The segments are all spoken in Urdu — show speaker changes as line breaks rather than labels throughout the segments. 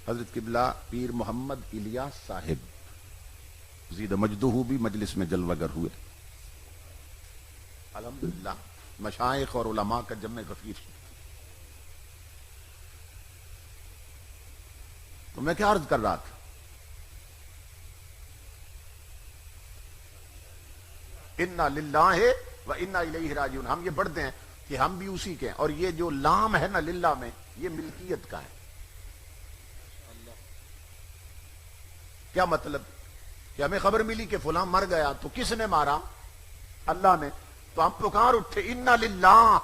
حضرت قبلہ پیر محمد الیاس صاحب زید مجدہ بھی مجلس میں جلوگر ہوئے. الحمدللہ مشائخ اور علماء کا جمع غفیر. تو میں کیا عرض کر رہا تھا؟ انا للہ و انا الیہ راجعون. ہم یہ پڑھتے ہیں کہ ہم بھی اسی کے ہیں، اور یہ جو لام ہے نا للہ میں، یہ ملکیت کا ہے. کیا مطلب؟ کہ ہمیں خبر ملی کہ فلاں مر گیا، تو کس نے مارا؟ اللہ نے. تو ہم پکار اٹھے انا للہ،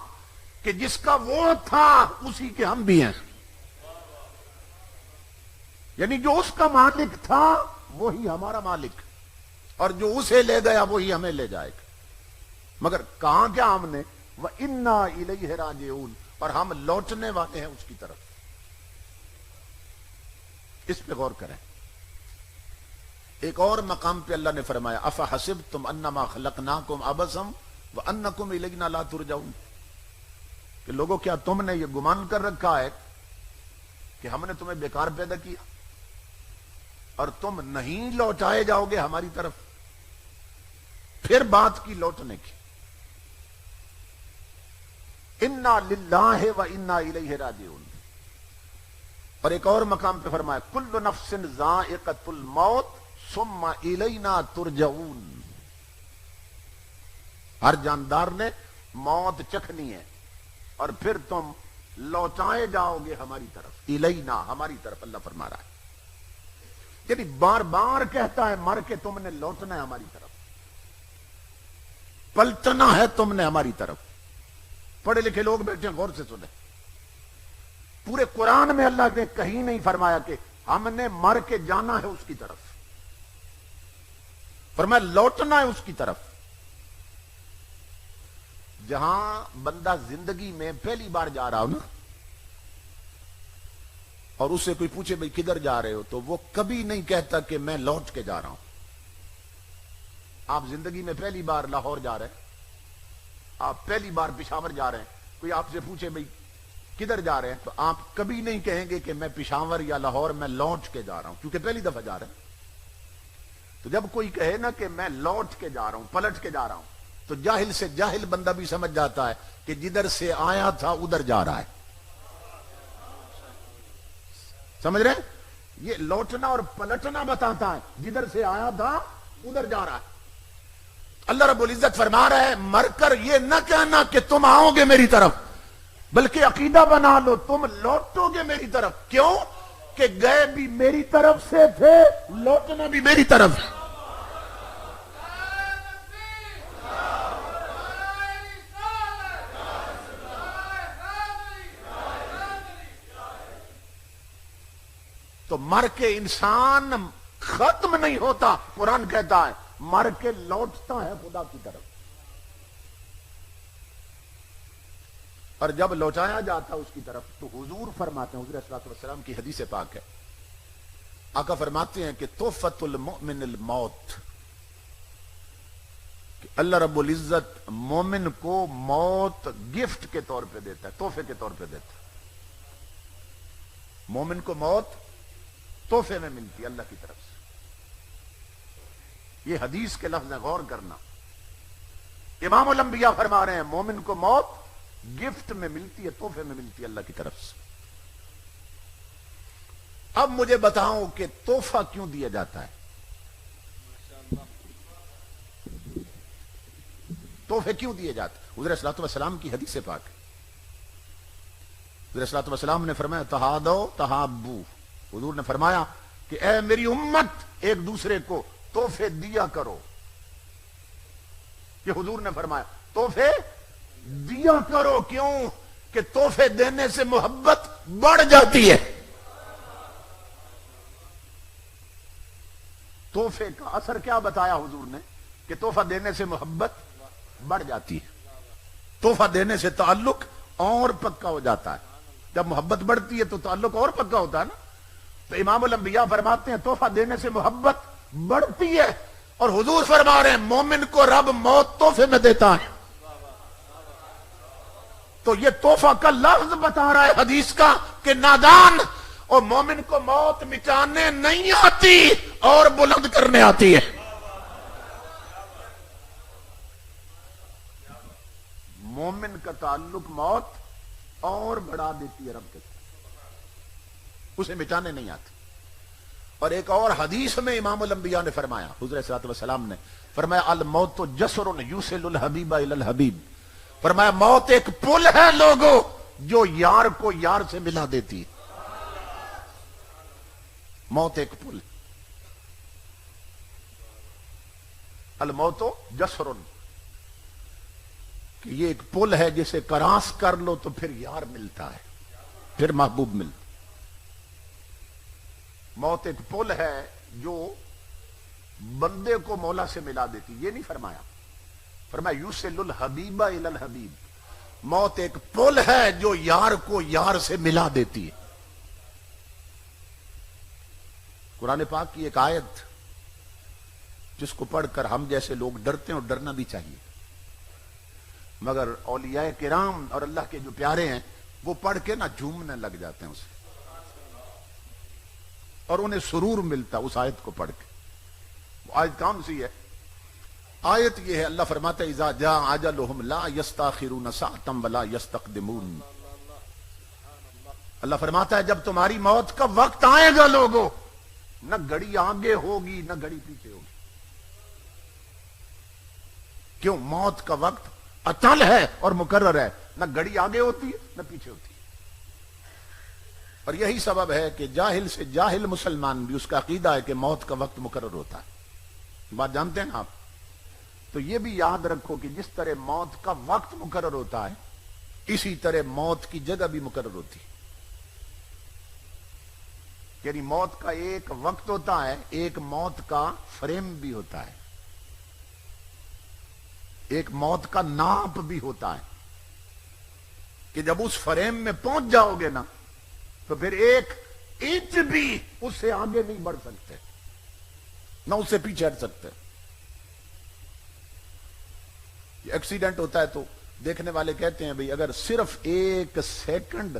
کہ جس کا وہ تھا اسی کے ہم بھی ہیں. یعنی جو اس کا مالک تھا وہی ہمارا مالک، اور جو اسے لے گیا وہی ہمیں لے جائے گا. مگر کہاں کیا ہم نے؟ وَإِنَّا إِلَيْهِ رَاجِعُونَ، اور ہم لوٹنے والے ہیں اس کی طرف. اس پہ غور کریں. ایک اور مقام پہ اللہ نے فرمایا أَفَحَسِبْتُمْ أَنَّمَا خَلَقْنَاكُمْ عَبَثًا وَأَنَّكُمْ إِلَيْنَا لَا تُرْجَعُونَ. کہ لوگوں کیا تم نے یہ گمان کر رکھا ہے کہ ہم نے تمہیں بیکار پیدا کیا اور تم نہیں لوٹائے جاؤ گے ہماری طرف؟ پھر بات کی لوٹنے کی. انا للہ و انا الیہ راجعون. اور ایک اور مقام پہ فرمایا کل نفس ذائقۃ الموت ثم الینا ترجعون. ہر جاندار نے موت چکھنی ہے اور پھر تم لوٹائے جاؤ گے ہماری طرف. الینا، ہماری طرف اللہ فرما رہا ہے. یعنی بار بار کہتا ہے مر کے تم نے لوٹنا ہے ہماری طرف، پلٹنا ہے تم نے ہماری طرف. پڑھے لکھے لوگ بیٹھے ہیں، غور سے سنیں. پورے قرآن میں اللہ نے کہیں نہیں فرمایا کہ ہم نے مر کے جانا ہے اس کی طرف. فرمایا لوٹنا ہے اس کی طرف. جہاں بندہ زندگی میں پہلی بار جا رہا ہو نا، اور اس سے کوئی پوچھے بھئی کدھر جا رہے ہو، تو وہ کبھی نہیں کہتا کہ میں لوٹ کے جا رہا ہوں. آپ زندگی میں پہلی بار لاہور جا رہے ہیں، آپ پہلی بار پشاور جا رہے ہیں، کوئی آپ سے پوچھے بھئی کدھر جا رہے ہیں، تو آپ کبھی نہیں کہیں گے کہ میں پشاور یا لاہور میں لوٹ کے جا رہا ہوں، کیونکہ پہلی دفعہ جا رہے ہیں. تو جب کوئی کہے نا کہ میں لوٹ کے جا رہا ہوں، پلٹ کے جا رہا ہوں، تو جاہل سے جاہل بندہ بھی سمجھ جاتا ہے کہ جدھر سے آیا تھا ادھر جا رہا ہے. سمجھ رہے ہیں؟ یہ لوٹنا اور پلٹنا بتاتا ہے، جدھر سے آیا تھا ادھر جا رہا ہے. اللہ رب العزت فرما رہا ہے مر کر یہ نہ کہنا کہ تم آؤ گے میری طرف، بلکہ عقیدہ بنا لو تم لوٹو گے میری طرف. کیوں؟ کہ گئے بھی میری طرف سے تھے، لوٹنا بھی میری طرف. تو مر کے انسان ختم نہیں ہوتا. قرآن کہتا ہے مر کے لوٹتا ہے خدا کی طرف. اور جب لوٹایا جاتا اس کی طرف تو حضور فرماتے ہیں، حضور صلی اللہ علیہ وسلم کی حدیث پاک ہے، آقا فرماتے ہیں کہ تحفۃ المؤمن الموت، کہ اللہ رب العزت مومن کو موت گفٹ کے طور پہ دیتا ہے، تحفے کے طور پہ دیتا ہے. مومن کو موت تحفے میں ملتی ہے اللہ کی طرف سے. یہ حدیث کے لفظ ہیں، غور کرنا. امام الانبیاء فرما رہے ہیں مومن کو موت گفٹ میں ملتی ہے، تحفے میں ملتی ہے اللہ کی طرف سے. اب مجھے بتاؤ کہ تحفہ کیوں دیا جاتا ہے؟ تحفے کیوں دیے جاتے ہیں؟ حضور صلی اللہ علیہ وسلم کی حدیث پاک ہے. حضور صلی اللہ علیہ وسلم نے فرمایا تہادو تہابو. حضور نے فرمایا کہ اے میری امت ایک دوسرے کو تحفے دیا کرو. یہ حضور نے فرمایا تحفے دیا کرو. کیوں؟ کہ تحفے دینے سے محبت بڑھ جاتی ہے. تحفے کا اثر کیا بتایا حضور نے؟ کہ تحفہ دینے سے محبت بڑھ جاتی ہے. تحفہ دینے سے تعلق اور پکا ہو جاتا ہے. جب محبت بڑھتی ہے تو تعلق اور پکا ہوتا ہے نا. تو امام الانبیاء فرماتے ہیں تحفہ دینے سے محبت بڑھتی ہے. اور حضور فرما رہے ہیں مومن کو رب موت تحفے میں دیتا ہے. تو یہ تحفہ کا لفظ بتا رہا ہے حدیث کا کہ نادان اور مومن کو موت مٹانے نہیں آتی اور بلند کرنے آتی ہے. مومن کا تعلق موت اور بڑھا دیتی ہے رب کے ساتھ، اسے مٹانے نہیں آتی. اور ایک اور حدیث میں امام الانبیاء نے فرمایا، حضور صلی اللہ علیہ وسلم نے فرمایا الموت جسر یوصل الحبیب الی الحبیب، فرمایا موت ایک پل ہے لوگوں جو یار کو یار سے ملا دیتی ہے. موت ایک پل، الموت جسر، کہ یہ ایک پل ہے جسے کراس کر لو تو پھر یار ملتا ہے، پھر محبوب ملتا. موت ایک پل ہے جو بندے کو مولا سے ملا دیتی. یہ نہیں فرمایا، فرمایا یوصل الحبیب الی الحبیب، موت ایک پل ہے جو یار کو یار سے ملا دیتی ہے. قرآن پاک کی ایک آیت جس کو پڑھ کر ہم جیسے لوگ ڈرتے ہیں اور ڈرنا بھی چاہیے، مگر اولیاء کرام اور اللہ کے جو پیارے ہیں وہ پڑھ کے نہ جھومنے لگ جاتے ہیں اسے، اور انہیں سرور ملتا اس آیت کو پڑھ کے. وہ آیت کون سی ہے؟ آیت یہ ہے، اللہ فرماتا ہے اذا جاء اجلهم لا يستاخرون ساعة ولا يستقدمون. اللہ فرماتا ہے جب تمہاری موت کا وقت آئے گا لوگوں، نہ گھڑی آگے ہوگی نہ گھڑی پیچھے ہوگی. کیوں؟ موت کا وقت اٹل ہے اور مقرر ہے، نہ گھڑی آگے ہوتی ہے نہ پیچھے ہوتی ہے. اور یہی سبب ہے کہ جاہل سے جاہل مسلمان بھی اس کا عقیدہ ہے کہ موت کا وقت مقرر ہوتا ہے. بات جانتے ہیں نا آپ؟ تو یہ بھی یاد رکھو کہ جس طرح موت کا وقت مقرر ہوتا ہے اسی طرح موت کی جگہ بھی مقرر ہوتی ہے. یعنی موت کا ایک وقت ہوتا ہے، ایک موت کا فریم بھی ہوتا ہے، ایک موت کا ناپ بھی ہوتا ہے کہ جب اس فریم میں پہنچ جاؤ گے نا تو پھر ایک انچ بھی اس سے آگے نہیں بڑھ سکتے، نہ اس سے پیچھے ہٹ سکتے. ایکسیڈنٹ ہوتا ہے تو دیکھنے والے کہتے ہیں بھئی اگر صرف ایک سیکنڈ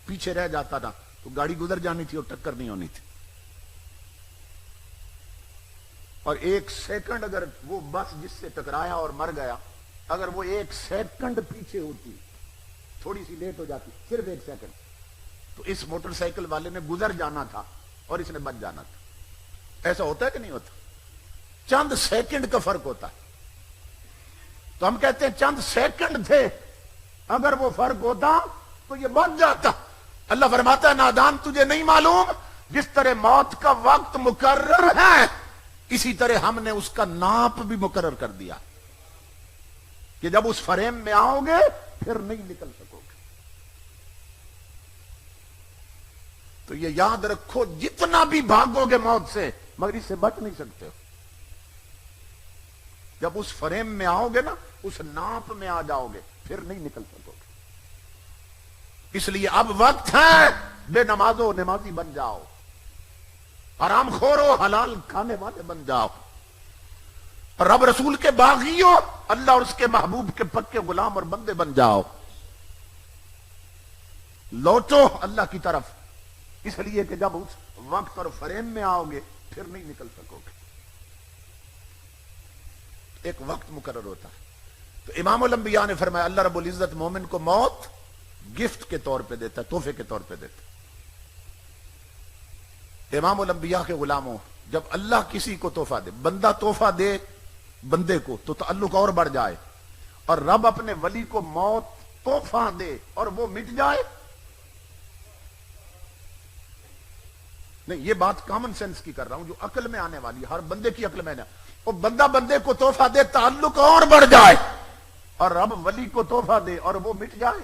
پیچھے رہ جاتا نا تو گاڑی گزر جانی تھی اور ٹکر نہیں ہونی تھی. اور ایک سیکنڈ اگر وہ بس جس سے ٹکرایا اور مر گیا، اگر وہ ایک سیکنڈ پیچھے ہوتی، تھوڑی سی لیٹ ہو جاتی، صرف ایک سیکنڈ، تو اس موٹر سائیکل والے نے گزر جانا تھا اور اس نے بچ جانا تھا. ایسا ہوتا ہے کہ نہیں ہوتا؟ چند سیکنڈ کا فرق ہوتا ہے. تو ہم کہتے ہیں چند سیکنڈ تھے، اگر وہ فرق ہوتا تو یہ بچ جاتا. اللہ فرماتا ہے نادان تجھے نہیں معلوم جس طرح موت کا وقت مقرر ہے اسی طرح ہم نے اس کا ناپ بھی مقرر کر دیا کہ جب اس فریم میں آؤ گے پھر نہیں نکل سکو گے. تو یہ یاد رکھو جتنا بھی بھاگو گے موت سے مگر اس سے بچ نہیں سکتے ہو. جب اس فریم میں آؤ گے نا، اس ناپ میں آ جاؤ گے پھر نہیں نکل سکو گے. اس لیے اب وقت ہے بے نمازو نمازی بن جاؤ، حرام خورو حلال کھانے والے بن جاؤ، رب رسول کے باغیوں اللہ اور اس کے محبوب کے پکے غلام اور بندے بن جاؤ. لوٹو اللہ کی طرف، اس لیے کہ جب اس وقت اور فریم میں آؤ گے پھر نہیں نکل سکو گے. ایک وقت مقرر ہوتا ہے. تو امام الانبیاء نے فرمایا اللہ رب العزت مومن کو موت گفٹ کے طور پہ دیتا ہے، تحفے کے طور پہ دیتا ہے. امام الانبیاء کے غلاموں، جب اللہ کسی کو تحفہ دے، بندہ تحفہ دے بندے کو تو تعلق اور بڑھ جائے، اور رب اپنے ولی کو موت تحفہ دے اور وہ مٹ جائے. نہیں، یہ بات کامن سینس کی کر رہا ہوں جو عقل میں آنے والی ہے، ہر بندے کی عقل میں وہ بندہ بندے کو تحفہ دے تعلق اور بڑھ جائے، اور رب ولی کو تحفہ دے اور وہ مٹ جائے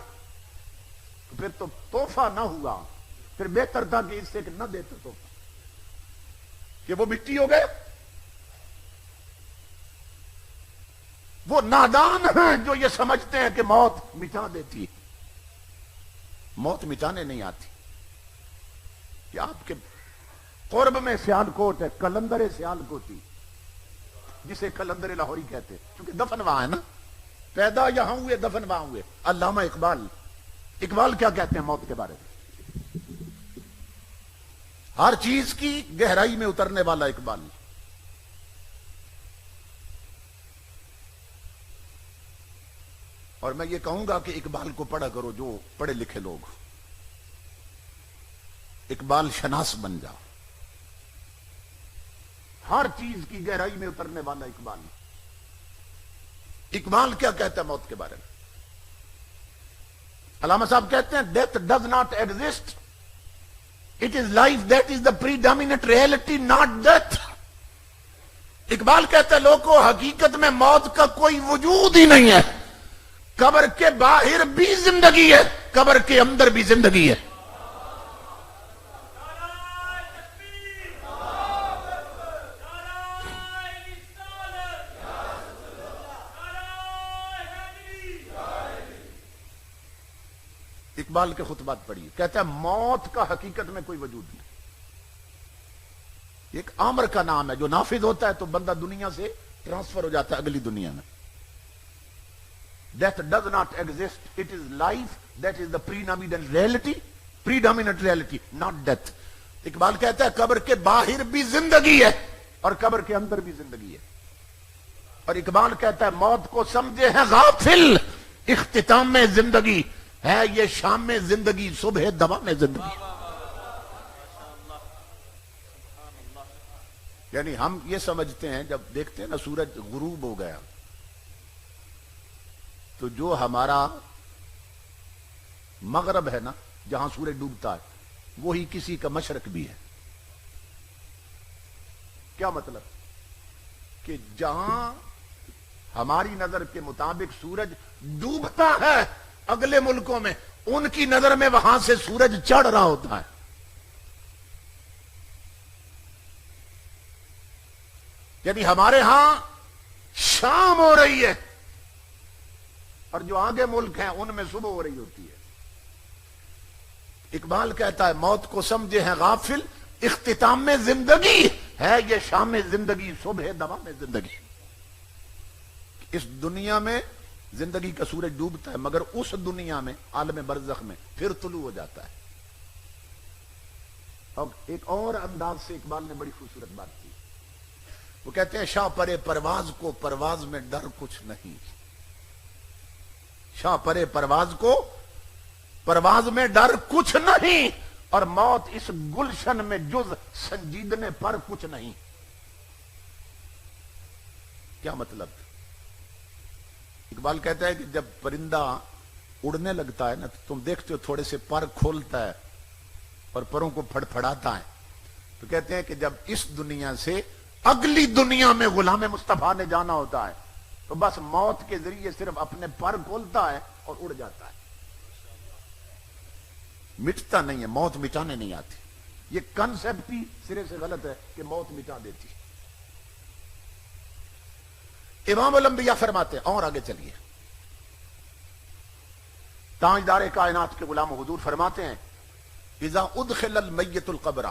تو پھر تو تحفہ نہ ہوا. پھر بہتر تھا کہ اس سے نہ دیتے تحفہ، کہ وہ مٹی ہو گئے. وہ نادان ہیں جو یہ سمجھتے ہیں کہ موت مٹا دیتی ہے. موت مٹانے نہیں آتی. کہ آپ کے قرب میں سیالکوٹ ہے، کلندر سیالکوٹی، جسے کلندر لاہوری کہتے ہیں، چونکہ دفن وہاں ہے نا، پیدا یہاں ہوئے دفن وہاں ہوئے. علامہ اقبال اقبال کیا کہتے ہیں موت کے بارے میں؟ ہر چیز کی گہرائی میں اترنے والا اقبال. اور میں یہ کہوں گا کہ اقبال کو پڑھا کرو جو پڑھے لکھے لوگ. اقبال شناس بن جاؤ. ہر چیز کی گہرائی میں اترنے والا اقبال. اقبال کیا کہتا ہے موت کے بارے میں؟ علامہ صاحب کہتے ہیں death does not exist, it is life that is the predominant reality, not death. Iqbal کہتا ہے لوگوں حقیقت میں موت کا کوئی وجود ہی نہیں ہے. قبر کے باہر بھی زندگی ہے, قبر کے اندر بھی زندگی ہے. اقبال کے خطبات پڑھیے, کہتا ہے موت کا حقیقت میں کوئی وجود نہیں. ایک آمر کا نام ہے جو نافذ ہوتا ہے تو بندہ دنیا سے ٹرانسفر ہو جاتا ہے اگلی دنیا میں. Death does not exist, it is life that is the predominant reality, not death. Iqbal کہتا ہے قبر کے باہر بھی زندگی ہے اور قبر کے اندر بھی زندگی ہے. اور اقبال کہتا ہے موت کو سمجھے ہیں غافل, اختتام میں زندگی ہے یہ شام میں زندگی, صبح دوا میں زندگی. یعنی ہم یہ سمجھتے ہیں جب دیکھتے ہیں نا سورج غروب ہو گیا تو جو ہمارا مغرب ہے نا جہاں سورج ڈوبتا ہے وہی کسی کا مشرق بھی ہے. کیا مطلب؟ کہ جہاں ہماری نظر کے مطابق سورج ڈوبتا ہے اگلے ملکوں میں, ان کی نظر میں وہاں سے سورج چڑھ رہا ہوتا ہے. یعنی ہمارے ہاں شام ہو رہی ہے اور جو آگے ملک ہیں ان میں صبح ہو رہی ہوتی ہے. اقبال کہتا ہے موت کو سمجھے ہیں غافل, اختتام میں زندگی ہے یہ شام میں زندگی, صبح دوا میں زندگی. اس دنیا میں زندگی کا سورج ڈوبتا ہے مگر اس دنیا میں عالم برزخ میں پھر طلوع ہو جاتا ہے. اب ایک اور انداز سے اقبال نے بڑی خوبصورت بات کی. وہ کہتے ہیں شاہ پرے پرواز کو پرواز میں ڈر کچھ نہیں, شاہ پرے پرواز کو پرواز میں ڈر کچھ نہیں, اور موت اس گلشن میں جز سنجیدنے پر کچھ نہیں. کیا مطلب؟ اقبال کہتا ہے کہ جب پرندہ اڑنے لگتا ہے نا تو تم دیکھتے ہو تھوڑے سے پر کھولتا ہے اور پروں کو پھڑ پھڑاتا ہے. تو کہتے ہیں کہ جب اس دنیا سے اگلی دنیا میں غلام مصطفیٰ نے جانا ہوتا ہے تو بس موت کے ذریعے صرف اپنے پر کھولتا ہے اور اڑ جاتا ہے. مٹتا نہیں ہے, موت مٹانے نہیں آتی. یہ کنسپٹ ہی سرے سے غلط ہے کہ موت مٹا دیتی. امام الانبیاء فرماتے ہیں, اور آگے چلیے, تاجدار کائنات کے غلام حضور فرماتے ہیں اذا ادخل المیت القبر,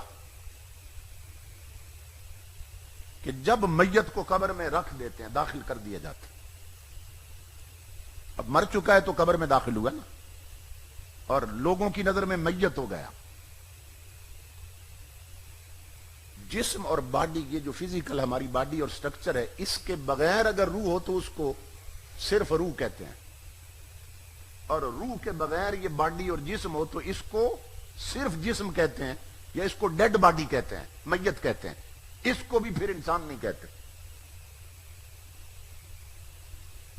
کہ جب میت کو قبر میں رکھ دیتے ہیں, داخل کر دیا جاتا ہے. اب مر چکا ہے تو قبر میں داخل ہوا نا, اور لوگوں کی نظر میں میت ہو گیا. جسم اور باڈی, یہ جو فزیکل ہماری باڈی اور سٹرکچر ہے, اس کے بغیر اگر روح ہو تو اس کو صرف روح کہتے ہیں, اور روح کے بغیر یہ باڈی اور جسم ہو تو اس کو صرف جسم کہتے ہیں, یا اس کو ڈیڈ باڈی کہتے ہیں, میت کہتے ہیں. اس کو بھی پھر انسان نہیں کہتے.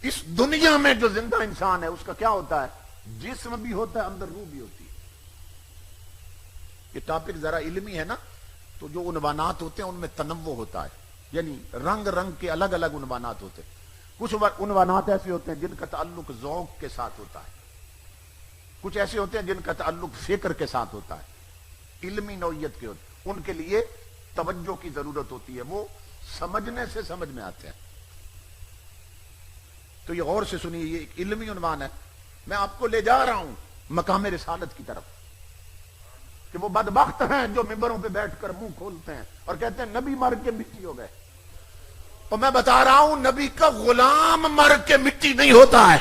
اس دنیا میں جو زندہ انسان ہے اس کا کیا ہوتا ہے؟ جسم بھی ہوتا ہے, اندر روح بھی ہوتی ہے. یہ ٹاپک ذرا علمی ہے نا, تو جو عنوانات ہوتے ہیں ان میں تنوع ہوتا ہے, یعنی رنگ رنگ کے الگ الگ عنوانات ہوتے ہیں. کچھ عنوانات ایسے ہوتے ہیں جن کا تعلق ذوق کے ساتھ ہوتا ہے, کچھ ایسے ہوتے ہیں جن کا تعلق فکر کے ساتھ ہوتا ہے, علمی نوعیت کے ہوتے ہیں. ان کے لیے توجہ کی ضرورت ہوتی ہے, وہ سمجھنے سے سمجھ میں آتے ہیں. تو یہ غور سے سنیے, یہ ایک علمی عنوان ہے. میں آپ کو لے جا رہا ہوں مقام رسالت کی طرف, کہ وہ بدبخت ہیں جو ممبروں پہ بیٹھ کر منہ کھولتے ہیں اور کہتے ہیں نبی مر کے مٹی ہو گئے. اور میں بتا رہا ہوں نبی کا غلام مر کے مٹی نہیں ہوتا ہے.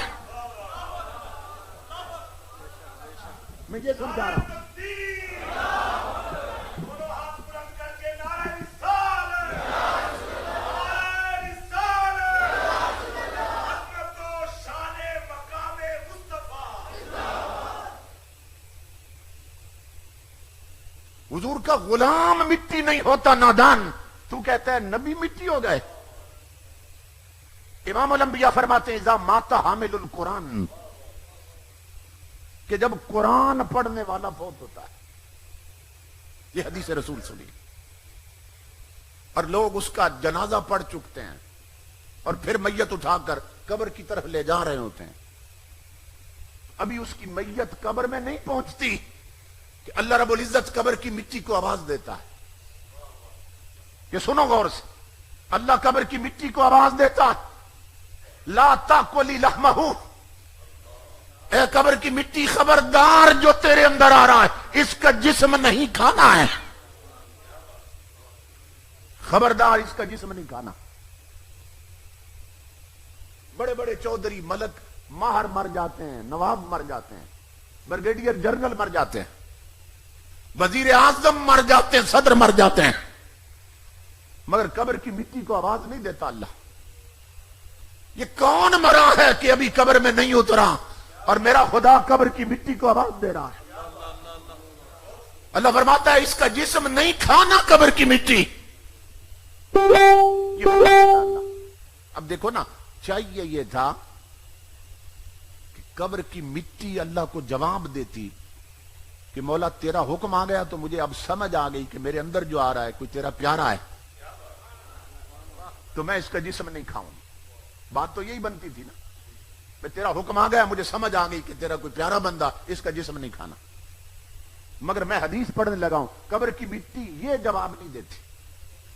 میں یہ سمجھا رہا ہوں. حضور کا غلام مٹی نہیں ہوتا نادان. تو کہتا ہے نبی مٹی ہو گئے. امام الانبیاء فرماتے ہیں اذا مات حامل القرآن، کہ جب قرآن پڑھنے والا فوت ہوتا ہے. یہ حدیث رسول سنی. اور لوگ اس کا جنازہ پڑھ چکتے ہیں اور پھر میت اٹھا کر قبر کی طرف لے جا رہے ہوتے ہیں. ابھی اس کی میت قبر میں نہیں پہنچتی کہ اللہ رب العزت قبر کی مٹی کو آواز دیتا ہے. کہ سنو غور سے، اللہ قبر کی مٹی کو آواز دیتا ہے لا تاکلی لحمہ، اے قبر کی مٹی خبردار جو تیرے اندر آ رہا ہے اس کا جسم نہیں کھانا ہے. خبردار اس کا جسم نہیں کھانا. بڑے بڑے چودھری ملک ماہر مر جاتے ہیں، نواب مر جاتے ہیں، بریگیڈیئر جنرل مر جاتے ہیں، وزیر اعظم مر جاتے ہیں، صدر مر جاتے ہیں، مگر قبر کی مٹی کو آواز نہیں دیتا اللہ. یہ کون مرا ہے کہ ابھی قبر میں نہیں اترا اور میرا خدا قبر کی مٹی کو آواز دے رہا ہے. اللہ فرماتا ہے اس کا جسم نہیں کھانا قبر کی مٹی. اب دیکھو نا، چاہیے یہ تھا کہ قبر کی مٹی اللہ کو جواب دیتی کہ مولا تیرا حکم آ گیا تو مجھے اب سمجھ آ گئی کہ میرے اندر جو آ رہا ہے کوئی تیرا پیارا ہے تو میں اس کا جسم نہیں کھاؤں. بات تو یہی بنتی تھی نا، میں تیرا حکم آ گیا مجھے سمجھ آ گئی کہ تیرا کوئی پیارا بندہ، اس کا جسم نہیں کھانا. مگر میں حدیث پڑھنے لگا ہوں، قبر کی مٹی یہ جواب نہیں دیتی.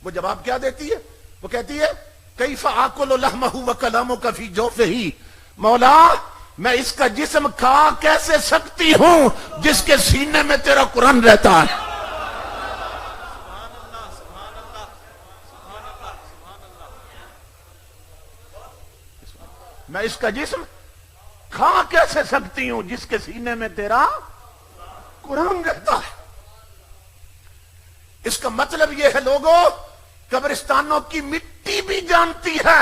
وہ جواب کیا دیتی ہے؟ وہ کہتی ہے کیف آکل لحمہ وکلامک فی جوفہ، مولا میں اس کا جسم کھا کیسے سکتی ہوں جس کے سینے میں تیرا قرآن رہتا ہے. میں اس کا جسم کھا کیسے سکتی ہوں جس کے سینے میں تیرا قرآن رہتا ہے. اس کا مطلب یہ ہے لوگوں، قبرستانوں کی مٹی بھی جانتی ہے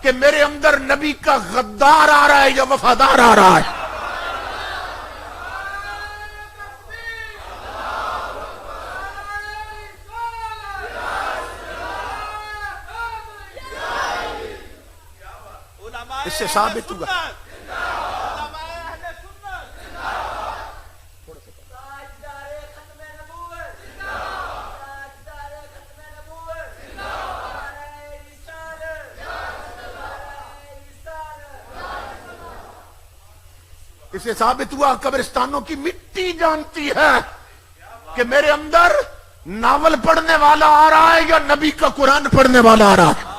کہ میرے اندر نبی کا غدار آ رہا ہے یا وفادار آ رہا ہے. اس سے ثابت ہوا اس سے ثابت ہوا قبرستانوں کی مٹی جانتی ہے کہ میرے اندر ناول پڑھنے والا آ رہا ہے یا نبی کا قرآن پڑھنے والا آ رہا ہے.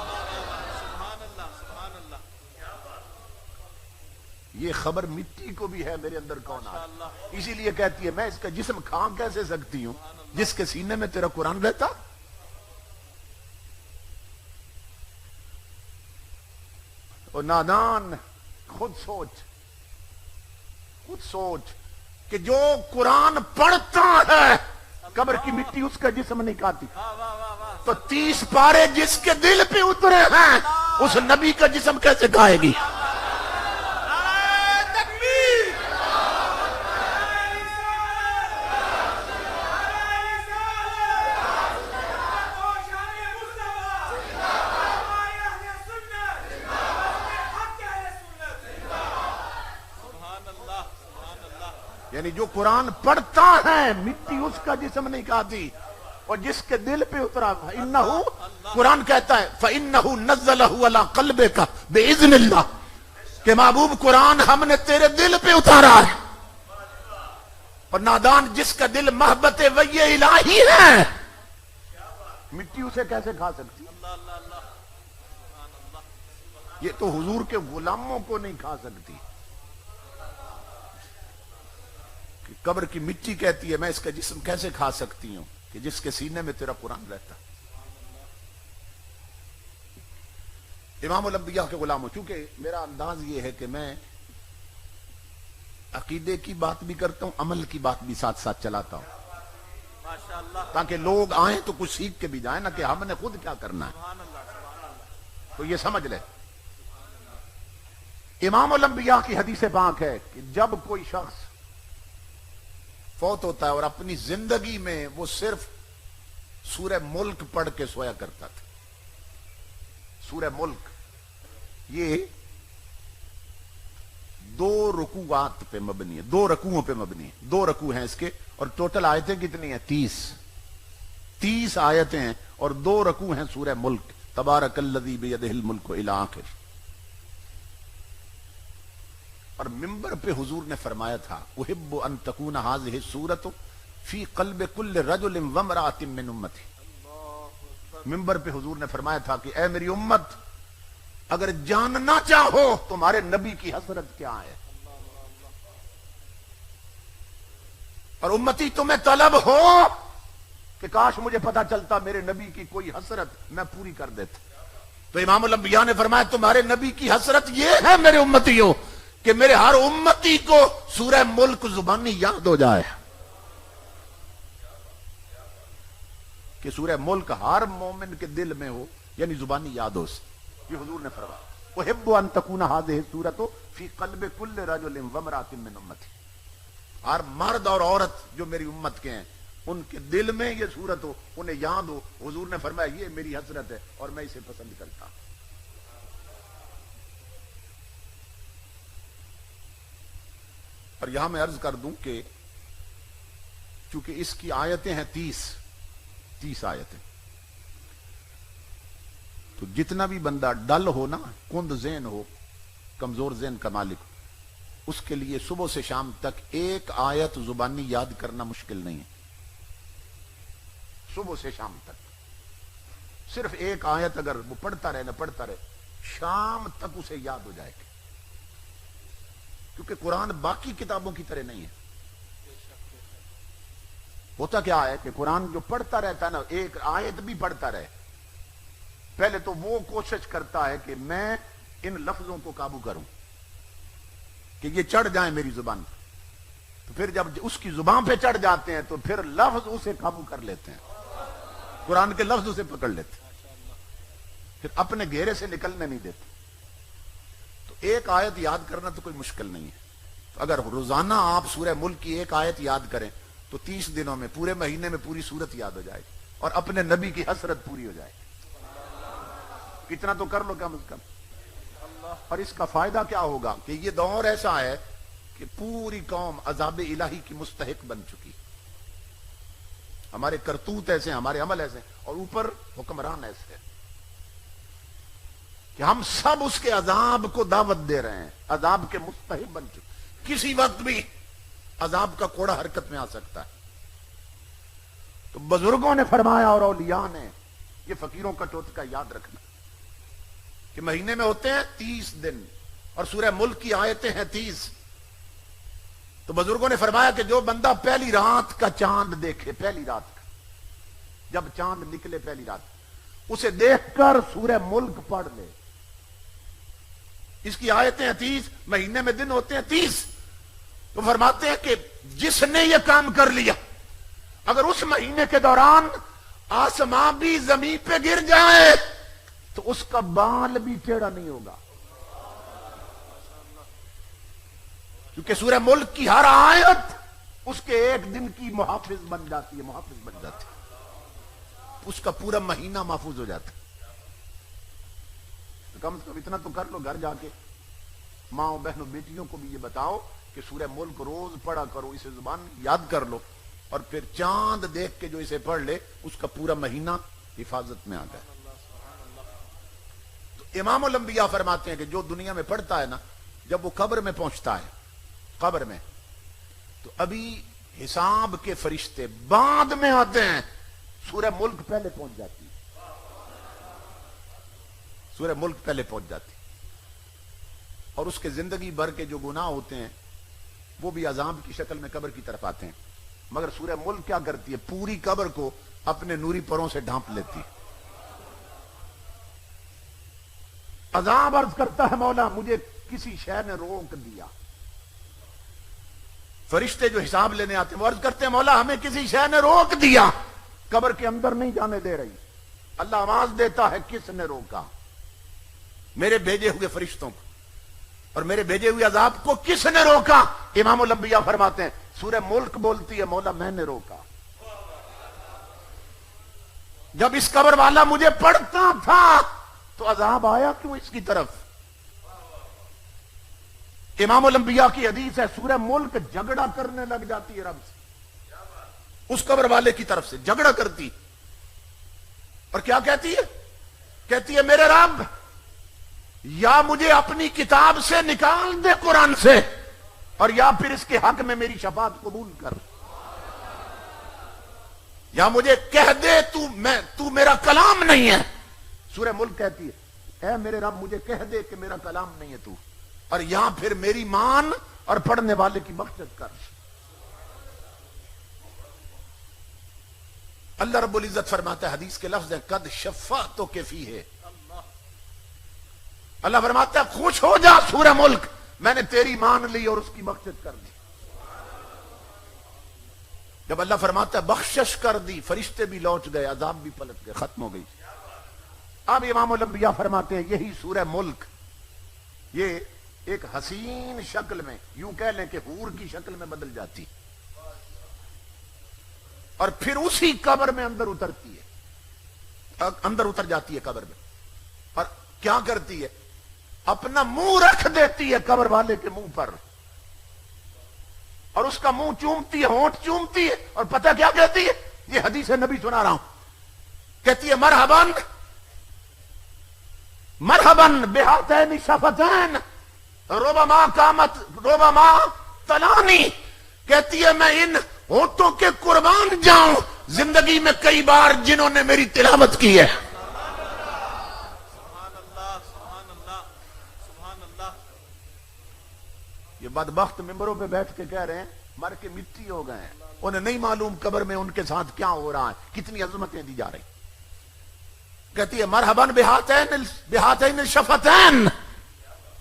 یہ خبر مٹی کو بھی ہے میرے اندر کون آ رہا ہے. اسی لیے کہتی ہے میں اس کا جسم کھا کیسے سکتی ہوں جس کے سینے میں تیرا قرآن رہتا. اور نادان خود سوچ کہ جو قرآن پڑھتا ہے قبر کی مٹی اس کا جسم نہیں کھاتی، تو 30 پارے جس کے دل پہ اترے ہیں اس نبی کا جسم کیسے کھائے گی؟ یعنی جو قرآن پڑھتا ہے مٹی اس کا جسم نہیں کھاتی، اور جس کے دل پہ اترا فَإِنَّهُ، قرآن کہتا ہے فَإِنَّهُ نَزَّلَهُ عَلَىٰ قَلْبِكَ بِإِذْنِ اللَّهِ، کہ محبوب قرآن ہم نے تیرے دل پہ اتارا ہے. اور نادان جس کا دل محبت وحی الہی ہے مٹی اسے کیسے کھا سکتی؟ یہ تو حضور کے غلاموں کو نہیں کھا سکتی. قبر کی مٹی کہتی ہے میں اس کا جسم کیسے کھا سکتی ہوں کہ جس کے سینے میں تیرا قرآن رہتا. امام الانبیاء کے غلاموں، چونکہ میرا انداز یہ ہے کہ میں عقیدے کی بات بھی کرتا ہوں، عمل کی بات بھی ساتھ ساتھ چلاتا ہوں، تاکہ لوگ آئیں تو کچھ سیکھ کے بھی جائیں، نہ کہ ہم نے خود کیا کرنا ہے۔ تو یہ سمجھ لے، امام الانبیاء کی حدیث پاک ہے کہ جب کوئی شخص فوت ہوتا ہے اور اپنی زندگی میں وہ صرف سورہ ملک پڑھ کے سویا کرتا تھا۔ سورہ ملک یہ 2 رکوعات پہ مبنی ہے، 2 رکوعوں پہ مبنی ہے، 2 رکوع ہیں اس کے، اور ٹوٹل آیتیں کتنی ہیں؟ 30 آیتیں ہیں، اور 2 رکوع ہیں سورہ ملک، تبارک الذی بیدہ الملک الی آخر۔ اور منبر پہ حضور نے فرمایا تھا احب ان تکون ھذہ السورۃ فی قلب کل رجل وامرأۃ من امتی۔ منبر پہ حضور نے فرمایا تھا کہ اے میری امت، اگر جاننا چاہو تمہارے نبی کی حسرت کیا ہے، اور امتی تمہیں طلب ہو کہ کاش مجھے پتا چلتا میرے نبی کی کوئی حسرت، میں پوری کر دیتا، تو امام الانبیاء نے فرمایا تمہارے نبی کی حسرت یہ ہے میرے امتیوں کہ میرے ہر امتی کو سورہ ملک زبانی یاد ہو جائے، کہ سورہ ملک ہر مومن کے دل میں ہو، یعنی زبانی یاد ہو۔ یہ حضور نے فرمایا احب ان تکون ھذہ السورۃ فی قلب کل رجل وامرأۃ من امتی، ہر مرد اور عورت جو میری امت کے ہیں ان کے دل میں یہ سورت ہو، انہیں یاد ہو۔ حضور نے فرمایا یہ میری حسرت ہے اور میں اسے پسند کرتا ہوں۔ اور یہاں میں عرض کر دوں کہ چونکہ اس کی آیتیں ہیں 30 آیتیں، تو جتنا بھی بندہ ڈل ہو نا، کند ذہن ہو، کمزور ذہن کا مالک ہو، اس کے لیے صبح سے شام تک ایک آیت زبانی یاد کرنا مشکل نہیں ہے۔ صبح سے شام تک صرف ایک آیت اگر وہ پڑھتا رہے، شام تک اسے یاد ہو جائے گی، کیونکہ قرآن باقی کتابوں کی طرح نہیں ہے۔ ہوتا کیا ہے کہ قرآن جو پڑھتا رہتا ہے نا، ایک آیت بھی پڑھتا رہے، پہلے تو وہ کوشش کرتا ہے کہ میں ان لفظوں کو قابو کروں کہ یہ چڑھ جائیں میری زبان پر، تو پھر جب اس کی زبان پہ چڑھ جاتے ہیں تو پھر لفظ اسے قابو کر لیتے ہیں، قرآن کے لفظ اسے پکڑ لیتے ہیں، پھر اپنے گھیرے سے نکلنے نہیں دیتے۔ تو ایک آیت یاد کرنا تو کوئی مشکل نہیں ہے، تو اگر روزانہ آپ سورہ ملک کی ایک آیت یاد کریں تو 30 دنوں میں، پورے مہینے میں پوری سورت یاد ہو جائے گی، اور اپنے نبی کی حسرت پوری ہو جائے گی۔ اتنا تو کر لو کم از کم۔ اور اس کا فائدہ کیا ہوگا کہ یہ دور ایسا ہے کہ پوری قوم عذاب الہی کی مستحق بن چکی، ہمارے کرتوت ایسے ہیں، ہمارے عمل ایسے ہیں، اور اوپر حکمران ایسے ہیں کہ ہم سب اس کے عذاب کو دعوت دے رہے ہیں، عذاب کے مستحق بن چکے، کسی وقت بھی عذاب کا کوڑا حرکت میں آ سکتا ہے۔ تو بزرگوں نے فرمایا اور اولیاء نے، یہ فقیروں کا ٹوٹکا یاد رکھنا کہ مہینے میں ہوتے ہیں 30 دن اور سورہ ملک کی آیتیں ہیں 30، تو بزرگوں نے فرمایا کہ جو بندہ پہلی رات کا چاند دیکھے، پہلی رات کا، جب چاند نکلے پہلی رات، اسے دیکھ کر سورہ ملک پڑھ لے، اس کی آیتیں ہیں 30، مہینے میں دن ہوتے ہیں 30، تو فرماتے ہیں کہ جس نے یہ کام کر لیا، اگر اس مہینے کے دوران آسمان بھی زمین پہ گر جائے تو اس کا بال بھی ٹیڑھا نہیں ہوگا، کیونکہ سورہ ملک کی ہر آیت اس کے ایک دن کی محافظ بن جاتی ہے، محافظ بن جاتی ہے، اس کا پورا مہینہ محفوظ ہو جاتا ہے۔ تو کم سے کم اتنا تو کر لو، گھر جا کے ماں بہنوں بیٹیوں کو بھی یہ بتاؤ کہ سورہ ملک روز پڑھا کرو، اسے زبان یاد کر لو، اور پھر چاند دیکھ کے جو اسے پڑھ لے اس کا پورا مہینہ حفاظت میں آ جائے۔ تو امام الانبیاء فرماتے ہیں کہ جو دنیا میں پڑھتا ہے نا، جب وہ قبر میں پہنچتا ہے، قبر میں، تو ابھی حساب کے فرشتے بعد میں آتے ہیں، سورہ ملک پہلے پہنچ جاتی ہے، سورہ ملک پہلے پہنچ جاتی، اور اس کے زندگی بھر کے جو گناہ ہوتے ہیں وہ بھی عذاب کی شکل میں قبر کی طرف آتے ہیں، مگر سورہ ملک کیا کرتی ہے؟ پوری قبر کو اپنے نوری پروں سے ڈھانپ لیتی ہے۔ عذاب عرض کرتا ہے مولا مجھے کسی شے نے روک دیا، فرشتے جو حساب لینے آتے ہیں وہ عرض کرتے ہیں مولا ہمیں کسی شے نے روک دیا، قبر کے اندر نہیں جانے دے رہی۔ اللہ آواز دیتا ہے کس نے روکا؟ میرے بھیجے ہوئے فرشتوں کو اور میرے بھیجے ہوئے عذاب کو کس نے روکا؟ امام الانبیاء فرماتے ہیں سورہ ملک بولتی ہے مولا میں نے روکا۔ جب اس قبر والا مجھے پڑھتا تھا تو عذاب آیا کیوں اس کی طرف؟ امام الانبیاء کی حدیث ہے سورہ ملک جھگڑا کرنے لگ جاتی ہے رب سے، اس قبر والے کی طرف سے جھگڑا کرتی اور کیا کہتی ہے؟ کہتی ہے میرے رب یا مجھے اپنی کتاب سے نکال دے قرآن سے، اور یا پھر اس کے حق میں میری شفاعت قبول کر، یا مجھے کہہ دے تو میرا کلام نہیں ہے۔ سورہ ملک کہتی ہے اے میرے رب مجھے کہہ دے کہ میرا کلام نہیں ہے تو، اور یا پھر میری مان اور پڑھنے والے کی بخشش کر۔ اللہ رب العزت فرماتا ہے حدیث کے لفظ ہے قد شفعتک فیہ، اللہ فرماتا ہے خوش ہو جا سورہ ملک، میں نے تیری مان لی اور اس کی بخشش کر دی۔ جب اللہ فرماتا ہے بخشش کر دی، فرشتے بھی لوٹ گئے، عذاب بھی پلٹ گئے، ختم ہو گئی۔ اب امام الانبیاء فرماتے ہیں یہی سورہ ملک یہ ایک حسین شکل میں، یوں کہہ لیں کہ حور کی شکل میں بدل جاتی اور پھر اسی قبر میں اندر اترتی ہے، اندر اتر جاتی ہے قبر میں، اور کیا کرتی ہے؟ اپنا منہ رکھ دیتی ہے قبر والے کے منہ پر، اور اس کا منہ چومتی ہے، ہونٹ چومتی ہے، اور پتہ کیا کہتی ہے؟ یہ حدیث نبی سنا رہا ہوں، کہتی ہے مرحباً مرحباً بہاتین شفتین ربما قامت ربما تلانی، کہتی ہے میں ان ہونٹوں کے قربان جاؤں زندگی میں کئی بار جنہوں نے میری تلاوت کی ہے۔ یہ بدبخت ممبروں پہ بیٹھ کے کہہ رہے ہیں مر کے مٹی ہو گئے ہیں، انہیں نہیں معلوم قبر میں ان کے ساتھ کیا ہو رہا ہے، کتنی عظمتیں دی جا رہی۔ کہتی ہے مرحباً بہاتین الشفتین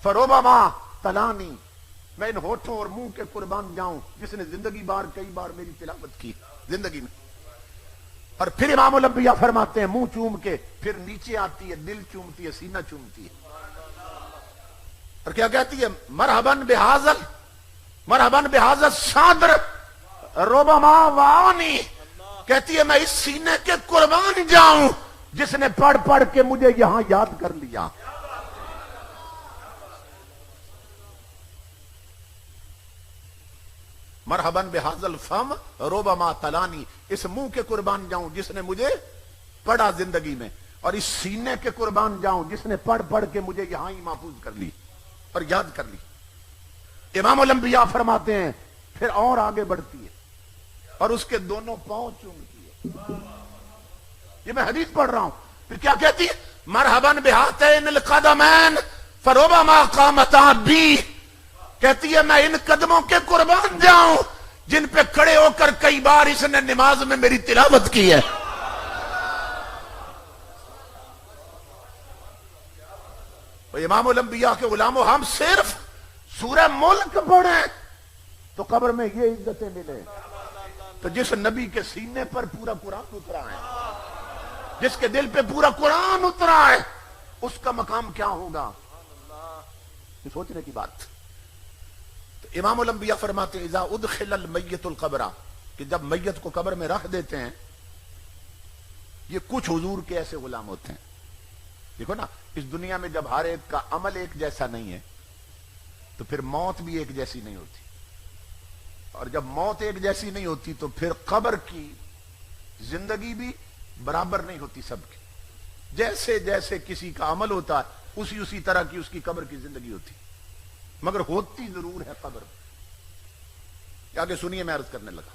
فربما تلانی، میں ان ہونٹوں اور منہ کے قربان جاؤں جس نے زندگی بار کئی بار میری تلاوت کی زندگی میں۔ اور پھر امام الانبیاء فرماتے ہیں منہ چوم کے پھر نیچے آتی ہے، دل چومتی ہے، سینہ چومتی ہے، اور کیا کہتی ہے مرحباً بہذا الصدر ربما وانی، کہتی ہے میں اس سینے کے قربان جاؤں جس نے پڑھ پڑھ کے مجھے یہاں یاد کر لیا۔ مرحباً بہذا الفم ربما تلانی، اس منہ کے قربان جاؤں جس نے مجھے پڑھا زندگی میں، اور اس سینے کے قربان جاؤں جس نے پڑھ پڑھ کے مجھے یہاں ہی محفوظ کر لی اور یاد کر لی۔ امام الانبیاء فرماتے ہیں پھر اور آگے بڑھتی ہے اور اس کے دونوں پاؤں چومتی ہے۔ یہ میں حدیث پڑھ رہا ہوں۔ پھر کیا کہتی ہے مرحباً بہاتین القدمین فربما قامتا بی، کہتی ہے میں ان قدموں کے قربان جاؤں جن پہ کھڑے ہو کر کئی بار اس نے نماز میں میری تلاوت کی ہے۔ امام الانبیاء کے غلاموں ہم صرف سورہ ملک پڑھیں تو قبر میں یہ عزتیں ملیں، تو جس نبی کے سینے پر پورا قرآن اترا ہے، جس کے دل پہ پورا قرآن اترا ہے، اس کا مقام کیا ہوگا؟ یہ سوچنے کی بات۔ تو امام الانبیاء فرماتے ہیں اذا ادخل المیت القبر، کہ جب میت کو قبر میں رکھ دیتے ہیں، یہ کچھ حضور کے ایسے غلام ہوتے ہیں۔ دیکھو نا اس دنیا میں جب ہر ایک کا عمل ایک جیسا نہیں ہے تو پھر موت بھی ایک جیسی نہیں ہوتی، اور جب موت ایک جیسی نہیں ہوتی تو پھر قبر کی زندگی بھی برابر نہیں ہوتی سب کی۔ جیسے جیسے کسی کا عمل ہوتا ہے اسی طرح کی اس کی قبر کی زندگی ہوتی، مگر ہوتی ضرور ہے قبر۔ آگے سنیے میں عرض کرنے لگا۔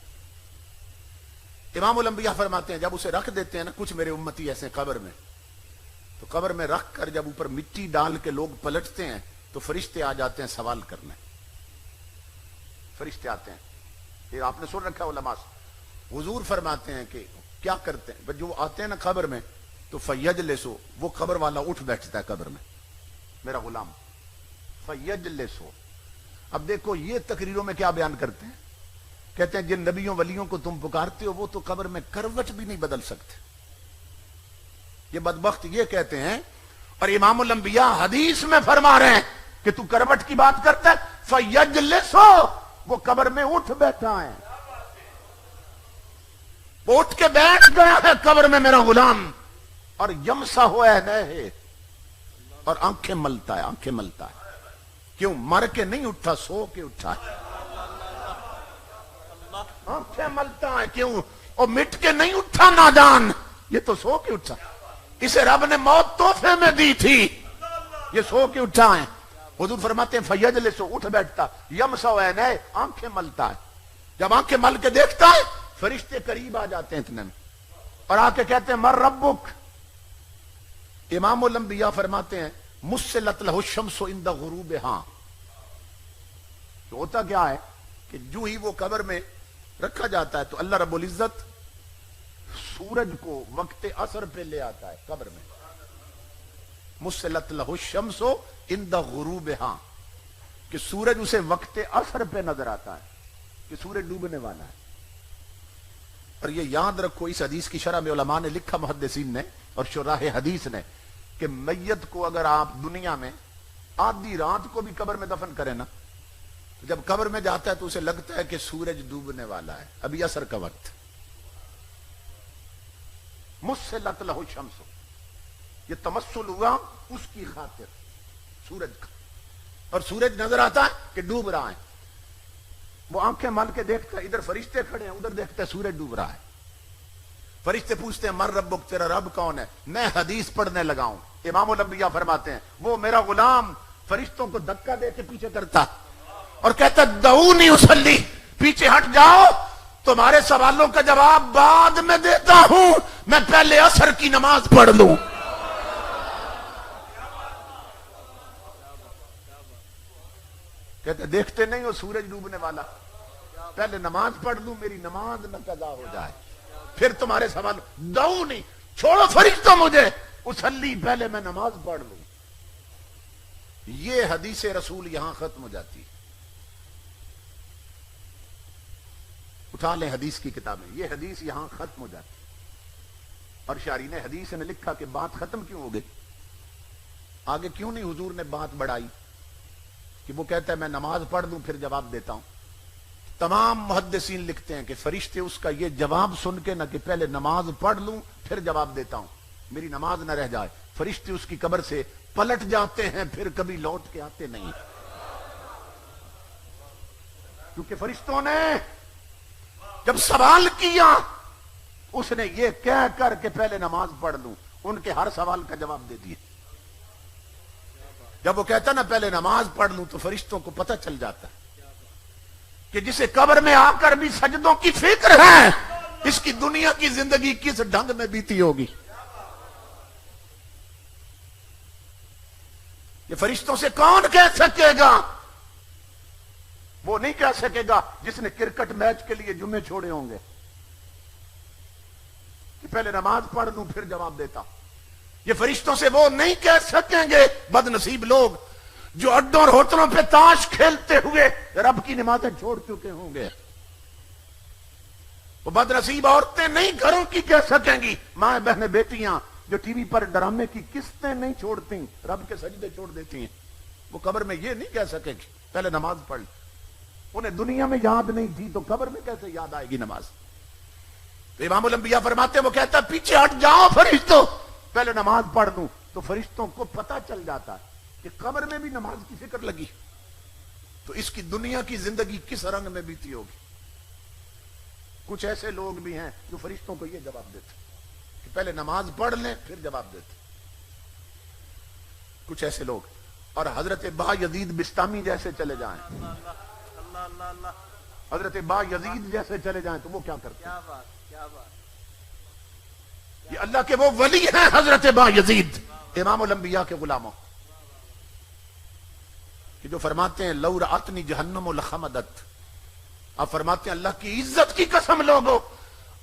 امام الانبیاء فرماتے ہیں جب اسے رکھ دیتے ہیں نا کچھ میرے امتی ایسے قبر میں، تو قبر میں رکھ کر جب اوپر مٹی ڈال کے لوگ پلٹتے ہیں تو فرشتے آ جاتے ہیں سوال کرنے۔ فرشتے آتے ہیں، یہ آپ نے سن رکھا علماء سے، حضور فرماتے ہیں کہ کیا کرتے ہیں جو آتے ہیں نا قبر میں تو فیجلسو، وہ قبر والا اٹھ بیٹھتا ہے قبر میں، میرا غلام فیجلسو۔ اب دیکھو یہ تقریروں میں کیا بیان کرتے ہیں کہتے ہیں جن نبیوں ولیوں کو تم پکارتے ہو وہ تو قبر میں کروٹ بھی نہیں بدل سکتے. یہ بدبخت یہ کہتے ہیں، اور امام الانبیاء حدیث میں فرما رہے ہیں کہ تو کروٹ کی بات کرتا ہے، فَيَجْلِسُ، وہ قبر میں اٹھ بیٹھا ہے، وہ اٹھ کے بیٹھ گیا ہے قبر میں میرا غلام، اور یمسح عینیہ، اور آنکھیں ملتا ہے، آنکھیں ملتا ہے. کیوں؟ مر کے نہیں اٹھا، سو کے اٹھا ہے. آنکھیں ملتا ہے کیوں؟ اور مٹ کے نہیں اٹھا نادان، یہ تو سو کے اٹھا. اسے رب نے موت تحفے میں دی تھی، یہ سو کے اٹھا ہے. حضور فرماتے ہیں فیجلس، اٹھ بیٹھتا، یمسح عینیہ، آنکھیں ملتا ہے. جب آنکھیں مل کے دیکھتا ہے فرشتے قریب آ جاتے ہیں اتنے میں، اور آ کے کہتے ہیں مر ربک. امام الانبیاء فرماتے ہیں مسلت لہ الشمس عند غروبہا. تو ہوتا کیا ہے کہ جو ہی وہ قبر میں رکھا جاتا ہے تو اللہ رب العزت سورج کو وقت عصر پہ لے آتا ہے قبر میں. مسلت لہ الشمس عند غروبہا، کہ سورج اسے وقت عصر پہ نظر آتا ہے کہ سورج ڈوبنے والا ہے. اور یہ یاد رکھو، اس حدیث کی شرح میں علماء نے لکھا، محدثین نے اور شراح حدیث نے، کہ میت کو اگر آپ دنیا میں آدھی رات کو بھی قبر میں دفن کریں نا، تو جب قبر میں جاتا ہے تو اسے لگتا ہے کہ سورج ڈوبنے والا ہے، ابھی عصر کا وقت. مسلت لہ الشمس، یہ تمثل ہوا اس کی خاطر سورج کا، اور سورج نظر آتا ہے کہ ڈوب رہا ہے. وہ آنکھیں مل کے دیکھتا ہے، ادھر فرشتے کھڑے ہیں، ادھر دیکھتا ہے سورج ڈوب رہا ہے. فرشتے پوچھتے ہیں مر ربک، تیرا رب کون ہے؟ میں حدیث پڑھنے لگا ہوں. امام الانبیاء فرماتے ہیں وہ میرا غلام فرشتوں کو دھکا دے کے پیچھے کرتا اور کہتا دعونی اصلی، پیچھے ہٹ جاؤ، تمہارے سوالوں کا جواب بعد میں دیتا ہوں، میں پہلے عصر کی نماز پڑھ لوں. کہتے دیکھتے نہیں ہو سورج ڈوبنے والا، پہلے نماز پڑھ لوں، میری نماز نہ قضا ہو جائے، پھر تمہارے سوال. دعونی، چھوڑو فرشتوں مجھے، اصلی، پہلے میں نماز پڑھ لوں. یہ حدیث رسول یہاں ختم ہو جاتی ہے. اٹھا لیں حدیث کی کتابیں، یہ حدیث یہاں ختم ہو جاتی. اور شارحین حدیث نے لکھا کہ بات ختم کیوں ہو گئی، آگے کیوں نہیں حضور نے بات بڑھائی، کہ وہ کہتا ہے میں نماز پڑھ لوں پھر جواب دیتا ہوں. تمام محدثین لکھتے ہیں کہ فرشتے اس کا یہ جواب سن کے نہ کہ پہلے نماز پڑھ لوں پھر جواب دیتا ہوں، میری نماز نہ رہ جائے، فرشتے اس کی قبر سے پلٹ جاتے ہیں، پھر کبھی لوٹ کے آتے نہیں. کیونکہ فرشتوں نے جب سوال کیا، اس نے یہ کہہ کر کہ پہلے نماز پڑھ لوں، ان کے ہر سوال کا جواب دے دیا. جب وہ کہتا نا پہلے نماز پڑھ لوں تو فرشتوں کو پتہ چل جاتا ہے کہ جسے قبر میں آ کر بھی سجدوں کی فکر ہے، اس کی دنیا کی زندگی کس ڈھنگ میں بیتی ہوگی. یہ فرشتوں سے کون کہہ سکے گا؟ وہ نہیں کہہ سکے گا جس نے کرکٹ میچ کے لیے جمعے چھوڑے ہوں گے کہ پہلے نماز پڑھ لوں پھر جواب دیتا. یہ فرشتوں سے وہ نہیں کہہ سکیں گے بد نصیب لوگ جو اڈوں اور ہوٹلوں پہ تاش کھیلتے ہوئے رب کی نمازیں چھوڑ چکے ہوں گے. وہ بد نصیب عورتیں نہیں گھروں کی کہہ سکیں گی، ماں بہنیں بیٹیاں جو ٹی وی پر ڈرامے کی قسطیں نہیں چھوڑتی، رب کے سجدے چھوڑ دیتی ہیں، وہ قبر میں یہ نہیں کہہ سکے گی پہلے نماز پڑھ. انہیں دنیا میں یاد نہیں تھی تو قبر میں کیسے یاد آئے گی نماز؟ تو امام الانبیاء فرماتے ہیں وہ کہتا ہے پیچھے ہٹ جاؤ فرشتوں، پہلے نماز پڑھ لوں. تو فرشتوں کو پتہ چل جاتا ہے کہ قبر میں بھی نماز کی فکر لگی، تو اس کی دنیا کی زندگی کس رنگ میں بیتی ہوگی. کچھ ایسے لوگ بھی ہیں جو فرشتوں کو یہ جواب دیتے کہ پہلے نماز پڑھ لیں پھر جواب دیتے. کچھ ایسے لوگ، اور حضرت با یزید بستامی جیسے چلے جائیں، حضرت با یزید جیسے چلے جائیں تو وہ کیا کرتے ہیں؟ یہ اللہ کے وہ ولی ہیں حضرت با یزید، امام الانبیاء کے غلاموں، کہ جو فرماتے ہیں لو رأتنی جہنم لخمدت. آپ فرماتے ہیں اللہ کی عزت کی قسم لوگو،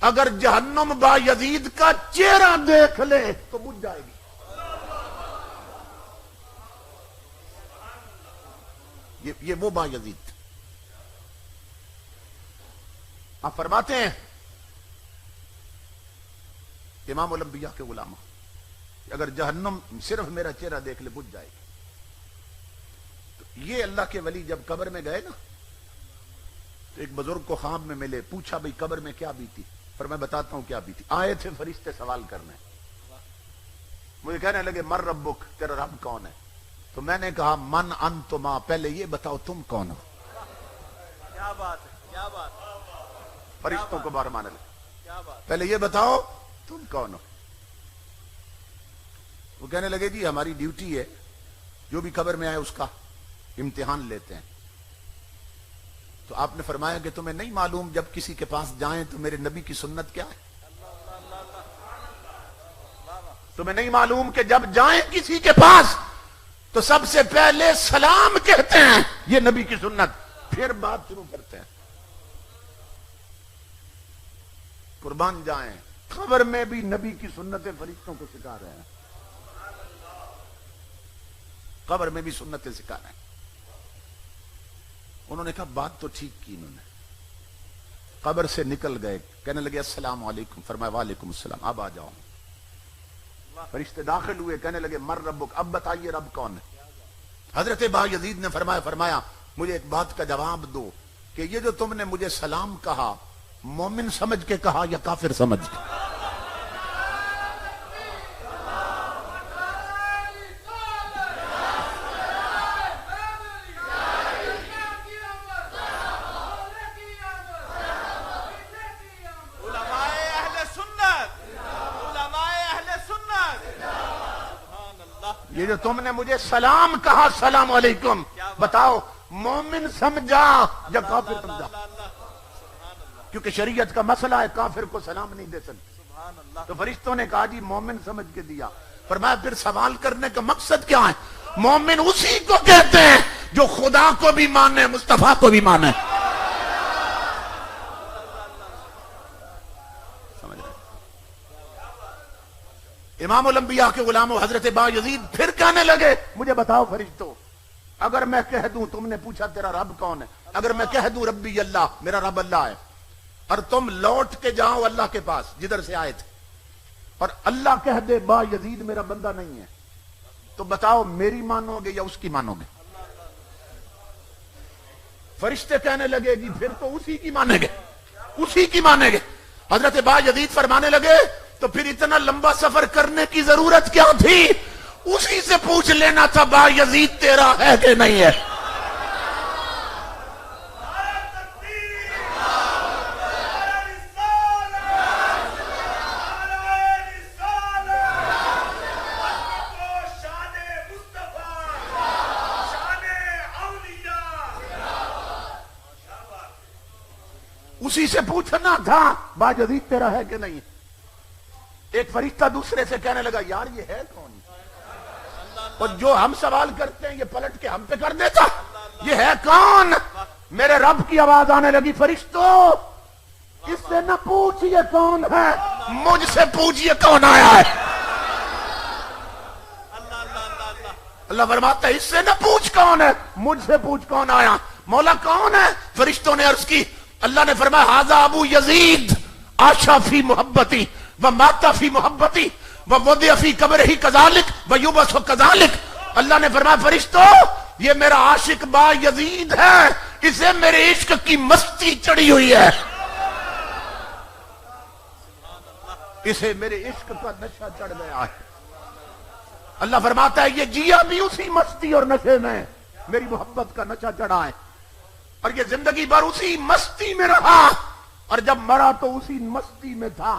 اگر جہنم با یزید کا چہرہ دیکھ لے تو بجھ جائے گی. یہ وہ با یزید. آپ فرماتے ہیں امام الانبیاء کے غلاموں اگر جہنم صرف میرا چہرہ دیکھ لے بجھ جائے گی. تو یہ اللہ کے ولی جب قبر میں گئے نا تو ایک بزرگ کو خواب میں ملے, پوچھا بھئی قبر میں کیا بیتی؟ پر میں بتاتا ہوں کیا بیتی. آئے تھے فرشتے سوال کرنے, مجھے کہنے لگے مر ربک, تیرا رب کون ہے؟ تو میں نے کہا من انتما, پہلے یہ بتاؤ تم کون ہو.
کیا بات ہے, کیا بات ہے.
فرشتوں کو بار مانے لگے,
کیا بات.
پہلے یہ بتاؤ تم کون ہو. وہ کہنے لگے جی ہماری ڈیوٹی ہے, جو بھی قبر میں آئے اس کا امتحان لیتے ہیں. تو آپ نے فرمایا کہ تمہیں نہیں معلوم جب کسی کے پاس جائیں تو میرے نبی کی سنت کیا ہے؟ تمہیں نہیں معلوم کہ جب جائیں کسی کے پاس تو سب سے پہلے سلام کہتے ہیں, یہ نبی کی سنت, پھر بات شروع کرتے ہیں. قربان جائیں, قبر میں بھی نبی کی سنتیں فرشتوں کو سکھا رہے ہیں, قبر میں بھی سنتیں سکھا رہے ہیں. انہوں نے کہا بات تو ٹھیک کی انہوں نے. قبر سے نکل گئے, کہنے لگے السلام علیکم, فرمایا وعلیکم السلام, اب آ جاؤ. فرشتے داخل ہوئے, کہنے لگے مر ربک, اب بتائیے رب کون ہے؟ حضرت با یزید نے فرمایا مجھے ایک بات کا جواب دو کہ یہ جو تم نے مجھے سلام کہا مومن سمجھ کے کہا یا کافر سمجھ کے؟ یہ جو تم نے مجھے سلام کہا السلام علیکم, بتاؤ مومن سمجھا یا کافر سمجھا؟ کیونکہ شریعت کا مسئلہ ہے, کافر کو سلام نہیں دے سکتے. تو فرشتوں نے کہا جی مومن سمجھ کے دیا. فرمایا پھر سوال کرنے کا مقصد کیا ہے؟ مومن اسی کو کہتے ہیں جو خدا کو بھی مانے, مصطفیٰ کو بھی مانے. امام الانبیاء کے غلاموں حضرت با یزید پھر کہنے لگے مجھے بتاؤ فرشتوں, اگر میں کہہ دوں, تم نے پوچھا تیرا رب کون ہے, اگر میں کہہ دوں ربی اللہ, میرا رب اللہ ہے, اور تم لوٹ کے جاؤ اللہ کے پاس جدھر سے آئے تھے, اور اللہ کہہ دے با یزید میرا بندہ نہیں ہے, تو بتاؤ میری مانو گے یا اس کی مانو گے؟ فرشتے کہنے لگے جی پھر تو اسی کی مانیں گے, اسی کی مانیں گے. حضرت با یزید فرمانے لگے تو پھر اتنا لمبا سفر کرنے کی ضرورت کیا تھی؟ اسی سے پوچھ لینا تھا با یزید تیرا ہے کہ نہیں ہے. اسی سے پوچھنا تھا با یزید تیرا ہے کہ نہیں. ایک فرشتہ دوسرے سے کہنے لگا یار یہ ہے کون؟ اور جو ہم سوال کرتے ہیں یہ پلٹ کے ہم پہ کر دیتا, یہ ہے کون؟ میرے رب کی آواز آنے لگی فرشتوں اس سے نہ پوچھ یہ کون ہے, مجھ سے پوچھ یہ کون آیا ہے. اللہ فرماتا ہے اس سے نہ پوچھ کون ہے, مجھ سے پوچھ کون آیا. مولا کون ہے؟ فرشتوں نے عرض کی, اللہ نے فرمایا ھذا ابو یزید عاشا فی محبتی ومات فی محبتی ووضع فی قبرہ کذالک ویبعث کذالک. اللہ نے فرمایا فرشتوں یہ میرا عاشق با یزید ہے, اسے میرے عشق کی مستی چڑھی ہوئی ہے, اسے میرے عشق کا نشہ چڑھ گیا ہے. اللہ فرماتا ہے یہ جیا بھی اسی مستی اور نشے میں, میری محبت کا نشہ چڑھا ہے, اور یہ زندگی بھر اسی مستی میں رہا, اور جب مرا تو اسی مستی میں تھا,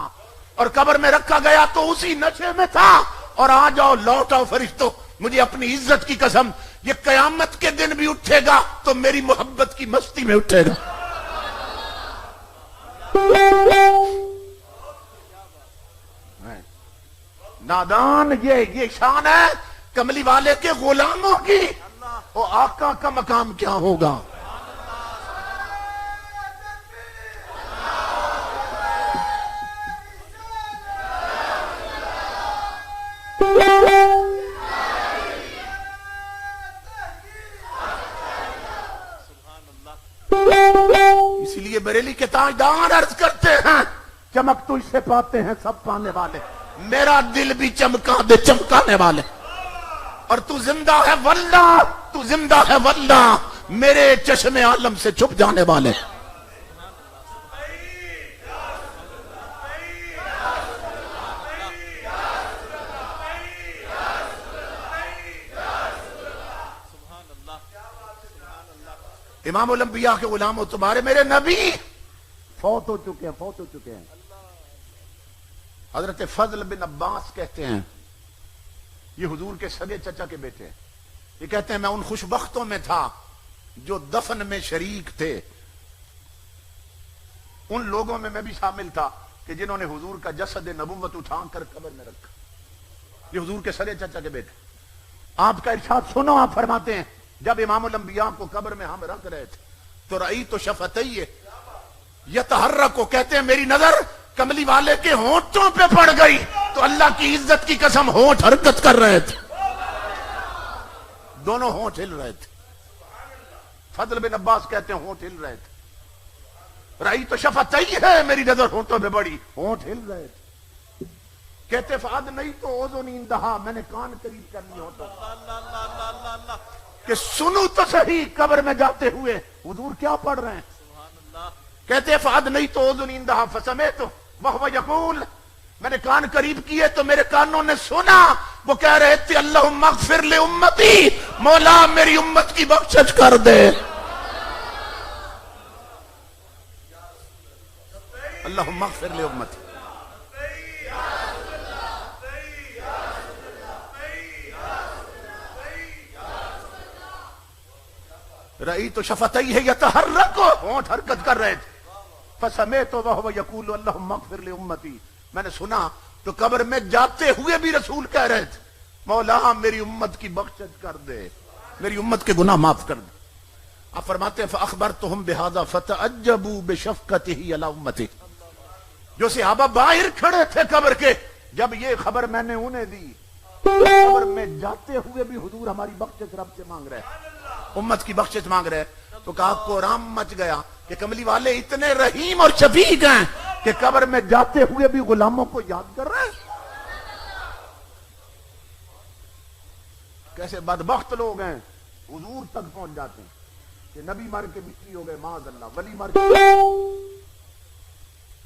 اور قبر میں رکھا گیا تو اسی نشے میں تھا. اور آ جاؤ لوٹ آؤ فرشتوں, مجھے اپنی عزت کی قسم یہ قیامت کے دن بھی اٹھے گا تو میری محبت کی مستی میں اٹھے گا. نادان یہ شان ہے کملی والے کے غلاموں کی, اور آقا کا مقام کیا ہوگا. اسی لیے یہ بریلی کے تاجدار عرض کرتے ہیں چمک تو اسے پاتے ہیں سب پانے والے، میرا دل بھی چمکا دے چمکانے والے، اور تو زندہ ہے واللہ، تو زندہ ہے واللہ میرے چشم عالم سے چھپ جانے والے۔ امام الانبیاء کے غلام ہو تمہارے میرے نبی فوت ہو چکے ہیں، فوت ہو چکے ہیں۔ حضرت فضل بن عباس کہتے ہیں، یہ حضور کے سگے چچا کے بیٹے ہیں، یہ کہتے ہیں میں ان خوش بختوں میں تھا جو دفن میں شریک تھے، ان لوگوں میں بھی شامل تھا کہ جنہوں نے حضور کا جسد نبوت اٹھا کر قبر میں رکھا۔ یہ حضور کے سگے چچا کے بیٹے، آپ کا ارشاد سنو، آپ فرماتے ہیں جب امام الانبیاء کو قبر میں ہم رکھ رہے تھے تو رأیت شفتیہ یتحرک، کہتے ہیں میری نظر کملی والے کے ہونٹوں پہ پڑ گئی تو اللہ کی عزت کی قسم ہونٹ حرکت کر رہے تھے، دونوں ہونٹ ہل رہے تھے۔ فضل بن عباس کہتے ہیں ہونٹ ہل رہے تھے، رأیت شفتیہ میری نظر ہونٹوں پہ بڑی، ہونٹ ہل رہے تھے۔ کہتے فعد نہیں تو اذن اندہا، میں نے کان قریب کرنی ہوتا کہ سنو تو صحیح قبر میں جاتے ہوئے حضور کیا پڑھ رہے ہیں۔ کہتے فعد نہیں تو اذن اندہا فسمعت وہو یقول، میں نے کان قریب کیے تو میرے کانوں نے سنا، وہ کہہ رہے تھے اللہم اغفر لامتی، مولا میری امت کی بخشش کر دے۔ اللہم اغفر لامتی۔ رأیت شفتیہ یتحرک، ہونٹ حرکت کر رہے تھے، فسمعت وہو یقول اللہم اغفر لامتی، میں نے سنا تو قبر میں جاتے ہوئے بھی رسول کہہ رہے تھے مولا میری امت کی بخشش کر دے، میری امت کے گناہ معاف کر دے۔ آپ فرماتے ہیں فاخبرتہم بہذا فتعجبوا بشفقتہ علی امتہ، جو صحابہ باہر کھڑے تھے قبر کے، جب یہ خبر میں نے انہیں دی، قبر میں جاتے ہوئے بھی حضور ہماری بخشش رب سے مانگ رہے ہیں، امت کی بخشش مانگ رہے، تو کہا قرآن مچ گیا کہ کملی والے اتنے رحیم اور شفیق ہیں کہ قبر میں جاتے ہوئے بھی غلاموں کو یاد کر رہے ہیں۔ کیسے بدبخت لوگ ہیں، حضور تک پہنچ جاتے ہیں کہ نبی مر کے مٹی ہو گئے معاذ اللہ، ولی مر کے،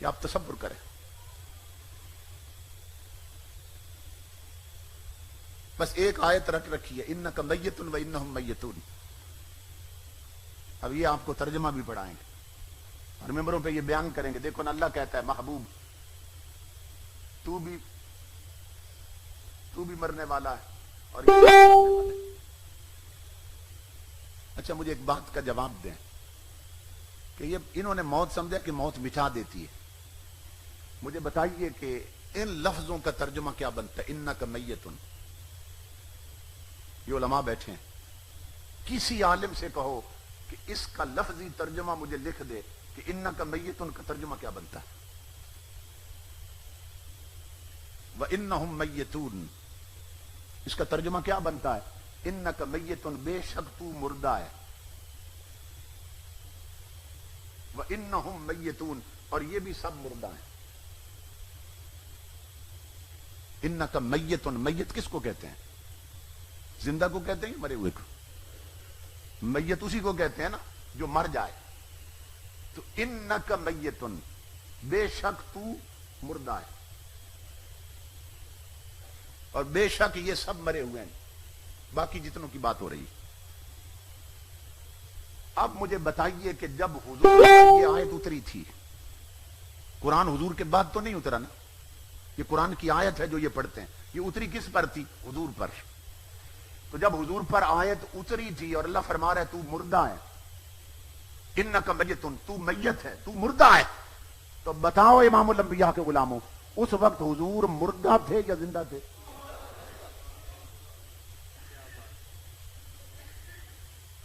یہ آپ تصور کریں۔ بس ایک آیت رکھ رکھی ہے انک میت و انہم میتون، اب یہ آپ کو ترجمہ بھی پڑھائیں گے اور ممبروں پہ یہ بیان کریں گے، دیکھو نا اللہ کہتا ہے محبوب تو بھی مرنے والا ہے اور یہ مرنے والا ہے۔ اچھا مجھے ایک بات کا جواب دیں کہ یہ انہوں نے موت سمجھا کہ موت مٹا دیتی ہے، مجھے بتائیے کہ ان لفظوں کا ترجمہ کیا بنتا ہے؟ انک میتن، یہ علماء بیٹھے ہیں، کسی عالم سے کہو کہ اس کا لفظی ترجمہ مجھے لکھ دے کہ انک میتن کا ترجمہ کیا بنتا ہے؟ وَإِنَّهُمْ مَيِّتُونَ، اس کا ترجمہ کیا بنتا ہے؟ انک میتن، بے شک تو مردہ ہے، وَإِنَّهُمْ مَيِّتُونَ، اور یہ بھی سب مردہ ہیں۔ انک میتن، میت کس کو کہتے ہیں؟ زندہ کو کہتے ہیں مرے ہوئے کو؟ میت اسی کو کہتے ہیں نا جو مر جائے۔ تو انک میتن، بے شک تو مردہ ہے، اور بے شک یہ سب مرے ہوئے ہیں، باقی جتنوں کی بات ہو رہی ہے۔ اب مجھے بتائیے کہ جب حضور یہ آیت اتری تھی، قرآن حضور کے بعد تو نہیں اترا نا، یہ قرآن کی آیت ہے جو یہ پڑھتے ہیں، یہ اتری کس پر تھی؟ حضور پر۔ تو جب حضور پر آیت اتری تھی اور اللہ فرما رہا ہے تو مردہ ہے، انک میتن، تو میت ہے، تو مردہ ہے، تو بتاؤ امام الانبیاء کے غلاموں اس وقت حضور مردہ تھے یا زندہ تھے؟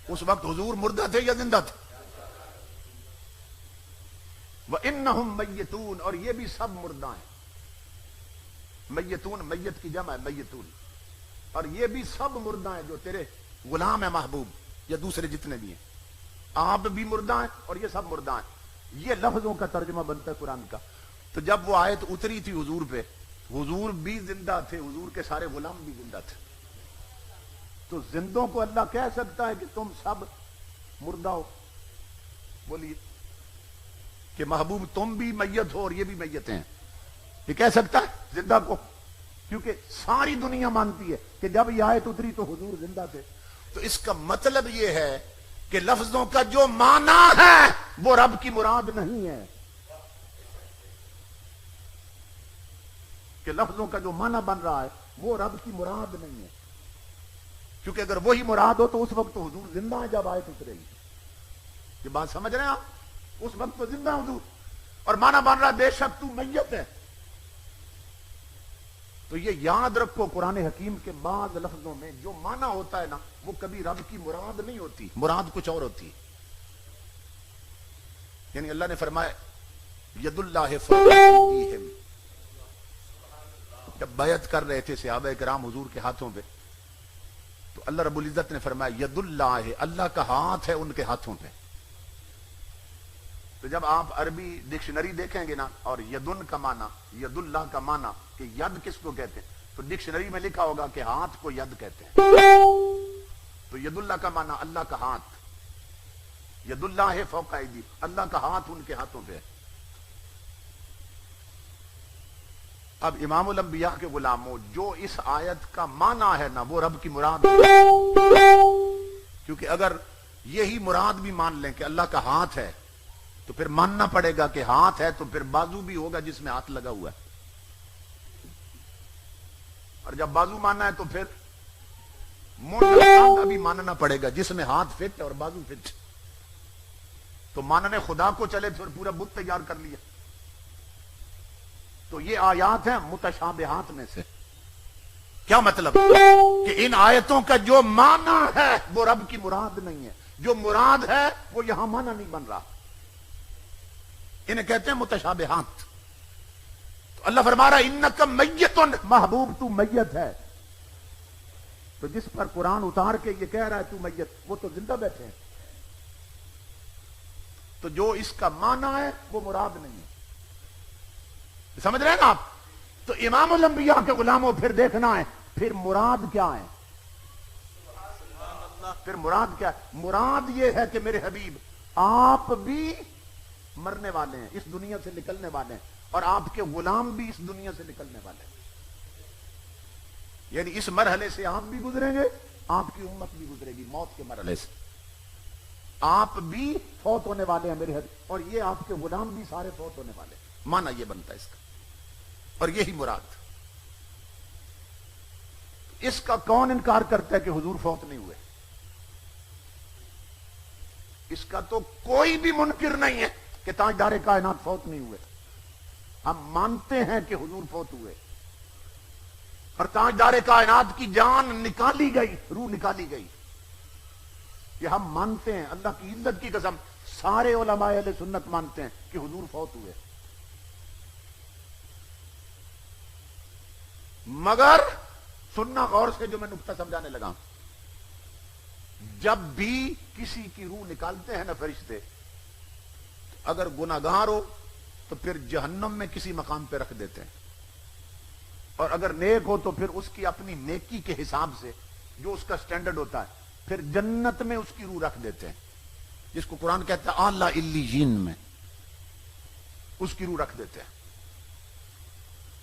اس وقت حضور مردہ تھے یا زندہ تھے؟ وَإِنَّهُمْ مَيِّتُونَ، اور یہ بھی سب مردہ ہیں۔ میتون میت کی جمع ہے میتون، اور یہ بھی سب مردہ ہیں جو تیرے غلام ہیں محبوب یا دوسرے جتنے بھی ہیں، آپ بھی مردہ ہیں اور یہ سب مردہ ہیں۔ یہ لفظوں کا ترجمہ بنتا ہے قرآن کا. تو جب وہ آیت اتری تھی حضور پہ، حضور بھی زندہ تھے، حضور کے سارے غلام بھی زندہ تھے. تو زندوں کو اللہ کہہ سکتا ہے کہ تم سب مردہ ہو؟ بولیے کہ محبوب تم بھی میت ہو اور یہ بھی میت ہیں، یہ کہہ سکتا ہے زندہ کو؟ کیونکہ ساری دنیا مانتی ہے کہ جب یہ آیت اتری تو حضور زندہ تھے. تو اس کا مطلب یہ ہے کہ لفظوں کا جو معنی ہے وہ رب کی مراد نہیں ہے. کہ لفظوں کا جو معنی بن رہا ہے وہ رب کی مراد نہیں ہے. کیونکہ اگر وہی مراد ہو تو اس وقت تو حضور زندہ ہے جب آیت اترے گی. یہ بات سمجھ رہے ہیں آپ؟ اس وقت تو زندہ حضور، اور معنی بن رہا بے شک تو میت ہے. تو یہ یاد رکھو، قرآن حکیم کے بعض لفظوں میں جو معنی ہوتا ہے نا وہ کبھی رب کی مراد نہیں ہوتی، مراد کچھ اور ہوتی. یعنی اللہ نے فرمایا ید اللہ فوق ایدیہم، جب بیعت کر رہے تھے صحابہ کرام حضور کے ہاتھوں پہ تو اللہ رب العزت نے فرمایا ید اللہ، اللہ کا ہاتھ ہے ان کے ہاتھوں پہ. تو جب آپ عربی ڈکشنری دیکھیں گے نا اور یدن کا معنی، ید اللہ کا معنی کہ ید کس کو کہتے ہیں، تو ڈکشنری میں لکھا ہوگا کہ ہاتھ کو ید کہتے ہیں. تو ید اللہ کا معنی اللہ کا ہاتھ، ید اللہ فوق ایدیہم، اللہ کا ہاتھ ان کے ہاتھوں پہ ہے. اب امام الانبیاء کے غلاموں، جو اس آیت کا معنی ہے نا وہ رب کی مراد ہے. کیونکہ اگر یہی مراد بھی مان لیں کہ اللہ کا ہاتھ ہے تو پھر ماننا پڑے گا کہ ہاتھ ہے تو پھر بازو بھی ہوگا جس میں ہاتھ لگا ہوا ہے. اور جب بازو ماننا ہے تو پھر منہ بھی ماننا پڑے گا جس میں ہاتھ فٹ اور بازو فٹ. تو ماننے خدا کو چلے پھر پورا بت تیار کر لیا. تو یہ آیات ہیں متشابہات میں سے. کیا مطلب؟ کہ ان آیتوں کا جو معنی ہے وہ رب کی مراد نہیں ہے، جو مراد ہے وہ یہاں معنی نہیں بن رہا. انہیں کہتے ہیں متشابہات. تو اللہ فرما رہا ہے انکا میتن، محبوب تو میت ہے. تو جس پر قرآن اتار کے یہ کہہ رہا ہے تو میت، وہ تو زندہ بیٹھے ہیں. تو جو اس کا معنی ہے وہ مراد نہیں ہے. سمجھ رہے ہیں نا آپ؟ تو امام الانبیاء کے غلاموں پھر دیکھنا ہے پھر مراد کیا ہے. پھر مراد کیا ہے؟ مراد یہ ہے کہ میرے حبیب آپ بھی مرنے والے ہیں، اس دنیا سے نکلنے والے ہیں، اور آپ کے غلام بھی اس دنیا سے نکلنے والے ہیں. یعنی اس مرحلے سے آپ بھی گزریں گے، آپ کی امت بھی گزرے گی. موت کے مرحلے سے آپ بھی فوت ہونے والے ہیں میرے حبیب، اور یہ آپ کے غلام بھی سارے فوت ہونے والے ہیں. معنی یہ بنتا ہے اس کا، اور یہی مراد. اس کا کون انکار کرتا ہے کہ حضور فوت نہیں ہوئے؟ اس کا تو کوئی بھی منکر نہیں ہے کہ تاجدار کائنات فوت نہیں ہوئے. ہم مانتے ہیں کہ حضور فوت ہوئے اور تاجدار کائنات کی جان نکالی گئی، روح نکالی گئی. یہ ہم مانتے ہیں، اللہ کی عزت کی قسم. سارے علماء اہل سنت مانتے ہیں کہ حضور فوت ہوئے. مگر سننا غور سے جو میں نقطہ سمجھانے لگا، جب بھی کسی کی روح نکالتے ہیں نا فرشتے، اگر گناہگار ہو تو پھر جہنم میں کسی مقام پہ رکھ دیتے ہیں، اور اگر نیک ہو تو پھر اس کی اپنی نیکی کے حساب سے جو اس کا سٹینڈرڈ ہوتا ہے پھر جنت میں اس کی روح رکھ دیتے ہیں، جس کو قرآن کہتا ہے اعلیٰ علیین میں اس کی روح رکھ دیتے ہیں.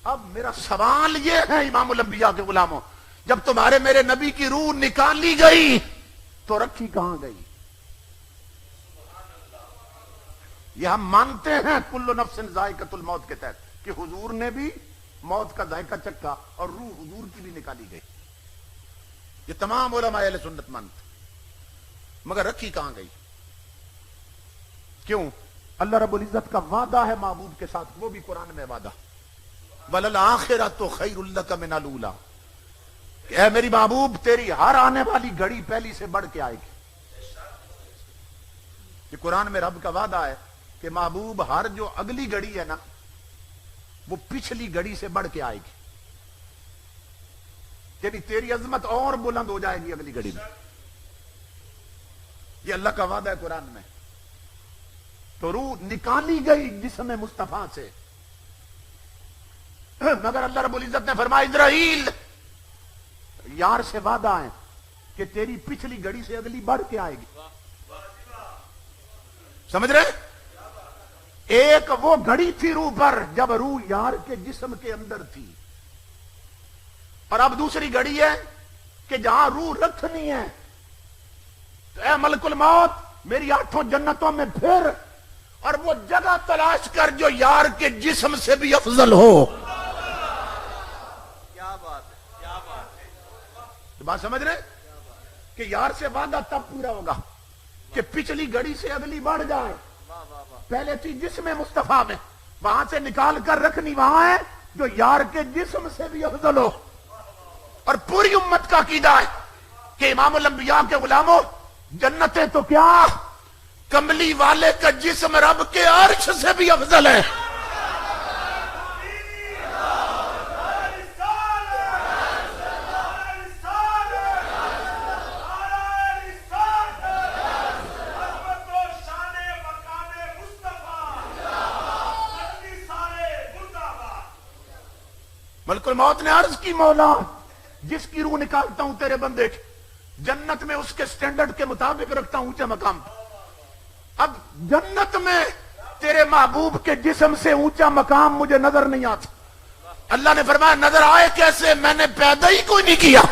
اب میرا سوال یہ ہے امام الانبیاء کے غلاموں، جب تمہارے میرے نبی کی روح نکالی گئی تو رکھی کہاں گئی؟ یہ ہم مانتے ہیں کل نفس ذائقۃ الموت کے تحت کہ حضور نے بھی موت کا ذائقہ چکھا اور روح حضور کی بھی نکالی گئی. یہ تمام علماء اہل سنت مانتے، مگر رکھی کہاں گئی؟ کیوں؟ اللہ رب العزت کا وعدہ ہے محبوب کے ساتھ، وہ بھی قرآن میں وعدہ وَلَلْآخِرَةُ خَيْرٌ لَكَ مِنَ الْأُولَىٰ، کہ اے میری محبوب تیری ہر آنے والی گھڑی پہلی سے بڑھ کے آئے گی. یہ قرآن میں رب کا وعدہ ہے کہ محبوب ہر جو اگلی گھڑی ہے نا وہ پچھلی گھڑی سے بڑھ کے آئے گی. یعنی تیری عظمت اور بلند ہو جائے گی اگلی گھڑی میں. یہ اللہ کا وعدہ ہے قرآن میں. تو روح نکالی گئی جسم مصطفیٰ سے، مگر اللہ رب العزت نے فرمایا اسرائیل یار سے وعدہ ہے کہ تیری پچھلی گھڑی سے اگلی بڑھ کے آئے گی. سمجھ رہے؟ ایک وہ گھڑی تھی روح پر جب روح یار کے جسم کے اندر تھی، اور اب دوسری گھڑی ہے کہ جہاں روح رکھنی ہے. تو اے ملک الموت میری 8 جنتوں میں پھر اور وہ جگہ تلاش کر جو یار کے جسم سے بھی افضل ہو.
کیا بات ہے، کیا بات ہے.
تو بات سمجھ رہے کہ یار سے وعدہ تب پورا ہوگا کہ پچھلی گھڑی سے اگلی بڑھ جائے. پہلے تھی جسم مصطفیٰ میں، وہاں سے نکال کر رکھنی وہاں ہے جو یار کے جسم سے بھی افضل ہو. اور پوری امت کا عقیدہ ہے کہ امام الانبیاء کے غلاموں جنتیں تو کیا، کملی والے کا جسم رب کے عرش سے بھی افضل ہے. ملک الموت نے عرض کی مولا جس کی روح نکالتا ہوں تیرے بندے کی، جنت میں اس کے سٹینڈرڈ کے مطابق رکھتا ہوں اونچے مقام. اب جنت میں تیرے محبوب کے جسم سے اونچا مقام مجھے نظر نہیں آتا. اللہ نے فرمایا نظر آئے کیسے، میں نے پیدا ہی کوئی نہیں کیا.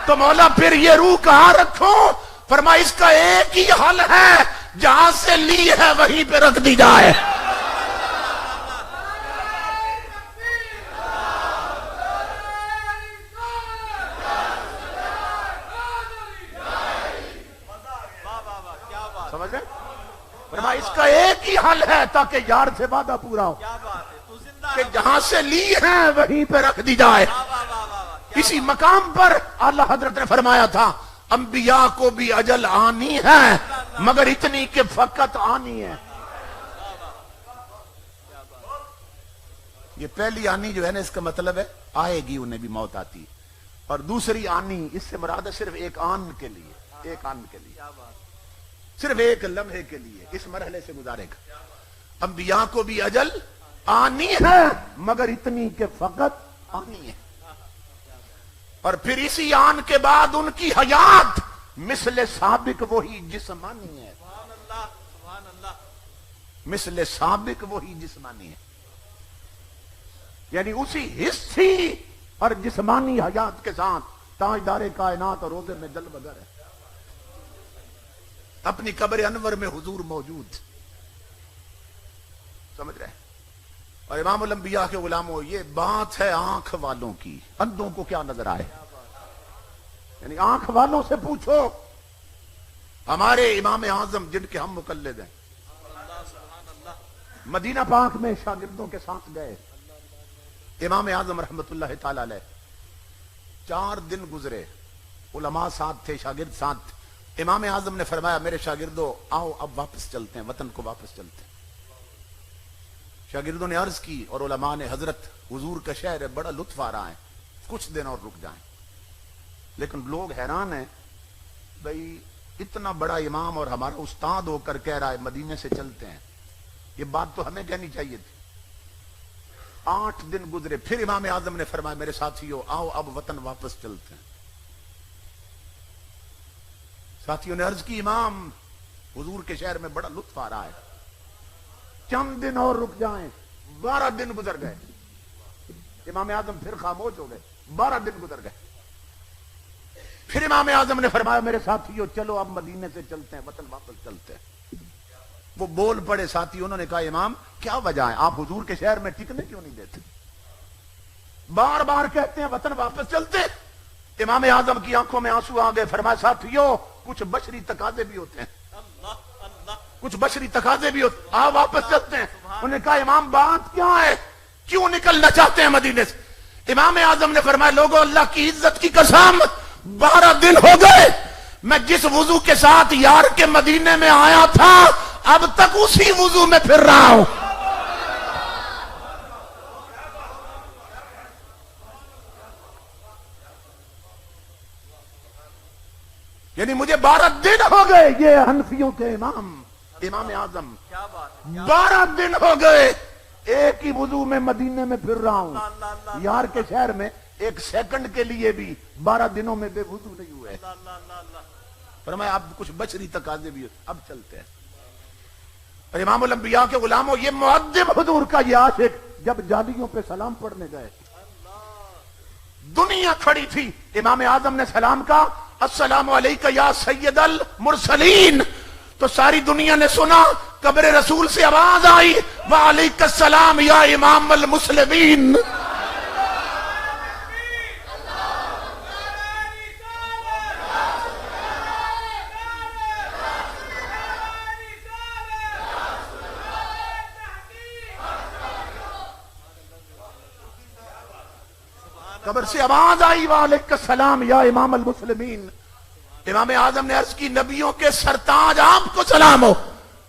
تو مولا پھر یہ روح کہاں رکھوں؟ فرمایا اس کا ایک ہی حل ہے، جہاں سے لی ہے وہیں پہ رکھ دی جائے. سمجھ رہے؟ فرمایا اس کا ایک ہی حل ہے تاکہ یار سے وعدہ پورا ہو کہ جہاں سے لی ہے وہیں پہ رکھ دی جائے. اسی مقام پر اللہ حضرت نے فرمایا تھا انبیاء کو بھی اجل آنی ہے مگر اتنی کہ فقط آنی ہے. یہ پہلی آنی جو ہے نا اس کا مطلب ہے آئے گی انہیں بھی موت آتی، اور دوسری آنی اس سے مراد ہے صرف ایک آن کے لیے، ایک آن کے لیے، صرف ایک لمحے کے لیے اس مرحلے سے گزارے گا. انبیاء کو بھی اجل آنی ہے مگر اتنی کہ فقط آنی ہے. اور پھر اسی آن کے بعد ان کی حیات مثل سابق وہی جسمانی ہے. مثل سابق وہی جسمانی ہے، یعنی اسی حصی اور جسمانی حیات کے ساتھ تاجدار کائنات اور روزے میں جل بگر ہے، اپنی قبر انور میں حضور موجود. سمجھ رہے؟ اور امام الانبیاء کے غلاموں یہ بات ہے آنکھ والوں کی، اندھوں کو کیا نظر آئے. یعنی آنکھ والوں سے پوچھو. ہمارے امام اعظم جن کے ہم مقلد ہیں مدینہ پاک میں شاگردوں کے ساتھ گئے. امام اعظم رحمت اللہ تعالی علیہ 4 دن گزرے، علماء ساتھ تھے، شاگرد ساتھ تھے. امام اعظم نے فرمایا میرے شاگردوں آؤ اب واپس چلتے ہیں، وطن کو واپس چلتے ہیں. شاگردوں نے عرض کی اور علماء نے حضرت حضور کا شہر ہے، بڑا لطف آ رہا ہے، کچھ دن اور رک جائیں. لیکن لوگ حیران ہیں، بھئی اتنا بڑا امام اور ہمارا استاد ہو کر کہہ رہا ہے مدینے سے چلتے ہیں، یہ بات تو ہمیں کہنی چاہیے تھی. 8 دن گزرے، پھر امام اعظم نے فرمایا میرے ساتھیوں آؤ اب وطن واپس چلتے ہیں. ساتھیوں نے عرض کی امام حضور کے شہر میں بڑا لطف آ رہا ہے، چند دن اور رک جائیں. 12 دن گزر گئے. امام اعظم پھر خاموش ہو گئے. 12 دن گزر گئے. پھر امام اعظم نے فرمایا میرے ساتھیوں چلو اب مدینے سے چلتے ہیں، وطن واپس چلتے ہیں. وہ بول پڑے ساتھی، انہوں نے کہا امام کیا وجہ ہے، آپ حضور کے شہر میں ٹکنے کیوں نہیں دیتے، بار بار کہتے ہیں وطن واپس چلتے. امام اعظم کی آنکھوں میں آنسو آ گئے. فرمایا ساتھیوں کچھ بشری تقاضے بھی ہوتے ہیں، کچھ بشری تقاضے بھی ہوتے ہیں، واپس چلتے ہیں. انہوں نے کہا امام بات کیا ہے، کیوں نکلنا چاہتے ہیں مدینے سے. امام اعظم نے فرمایا لوگوں اللہ کی عزت کی قسم 12 دن ہو گئے میں جس وضو کے ساتھ یار کے مدینے میں آیا تھا اب تک اسی وضو میں پھر رہا ہوں. یعنی مجھے 12 دن ہو گئے. یہ حنفیوں کے امام امام اعظم
کیا بات ہے
12 دن ہو گئے ایک ہی وضو میں مدینے میں پھر رہا ہوں،
اللہ اللہ
یار کے شہر میں ایک سیکنڈ کے لیے بھی 12 دنوں میں بے وضو نہیں ہوئے۔
اللہ اللہ اللہ
فرمایا اب کچھ بشری تقاضے بھی اب چلتے ہیں۔ اور امام الانبیاء کے غلاموں، یہ مؤدب حضور کا یہ عاشق جب جالیوں پہ سلام پڑھنے گئے، دنیا کھڑی تھی، امام اعظم نے سلام کہا السلام علیکہ یا سید المرسلین، تو ساری دنیا نے سنا، قبر رسول سے آواز آئی وعلیکہ السلام یا امام المسلمین۔ قبر سے آواز آئی وعلیکہ السلام یا امام المسلمین۔ امام اعظم نے عرض کی نبیوں کے سرتاج آپ کو سلام ہو،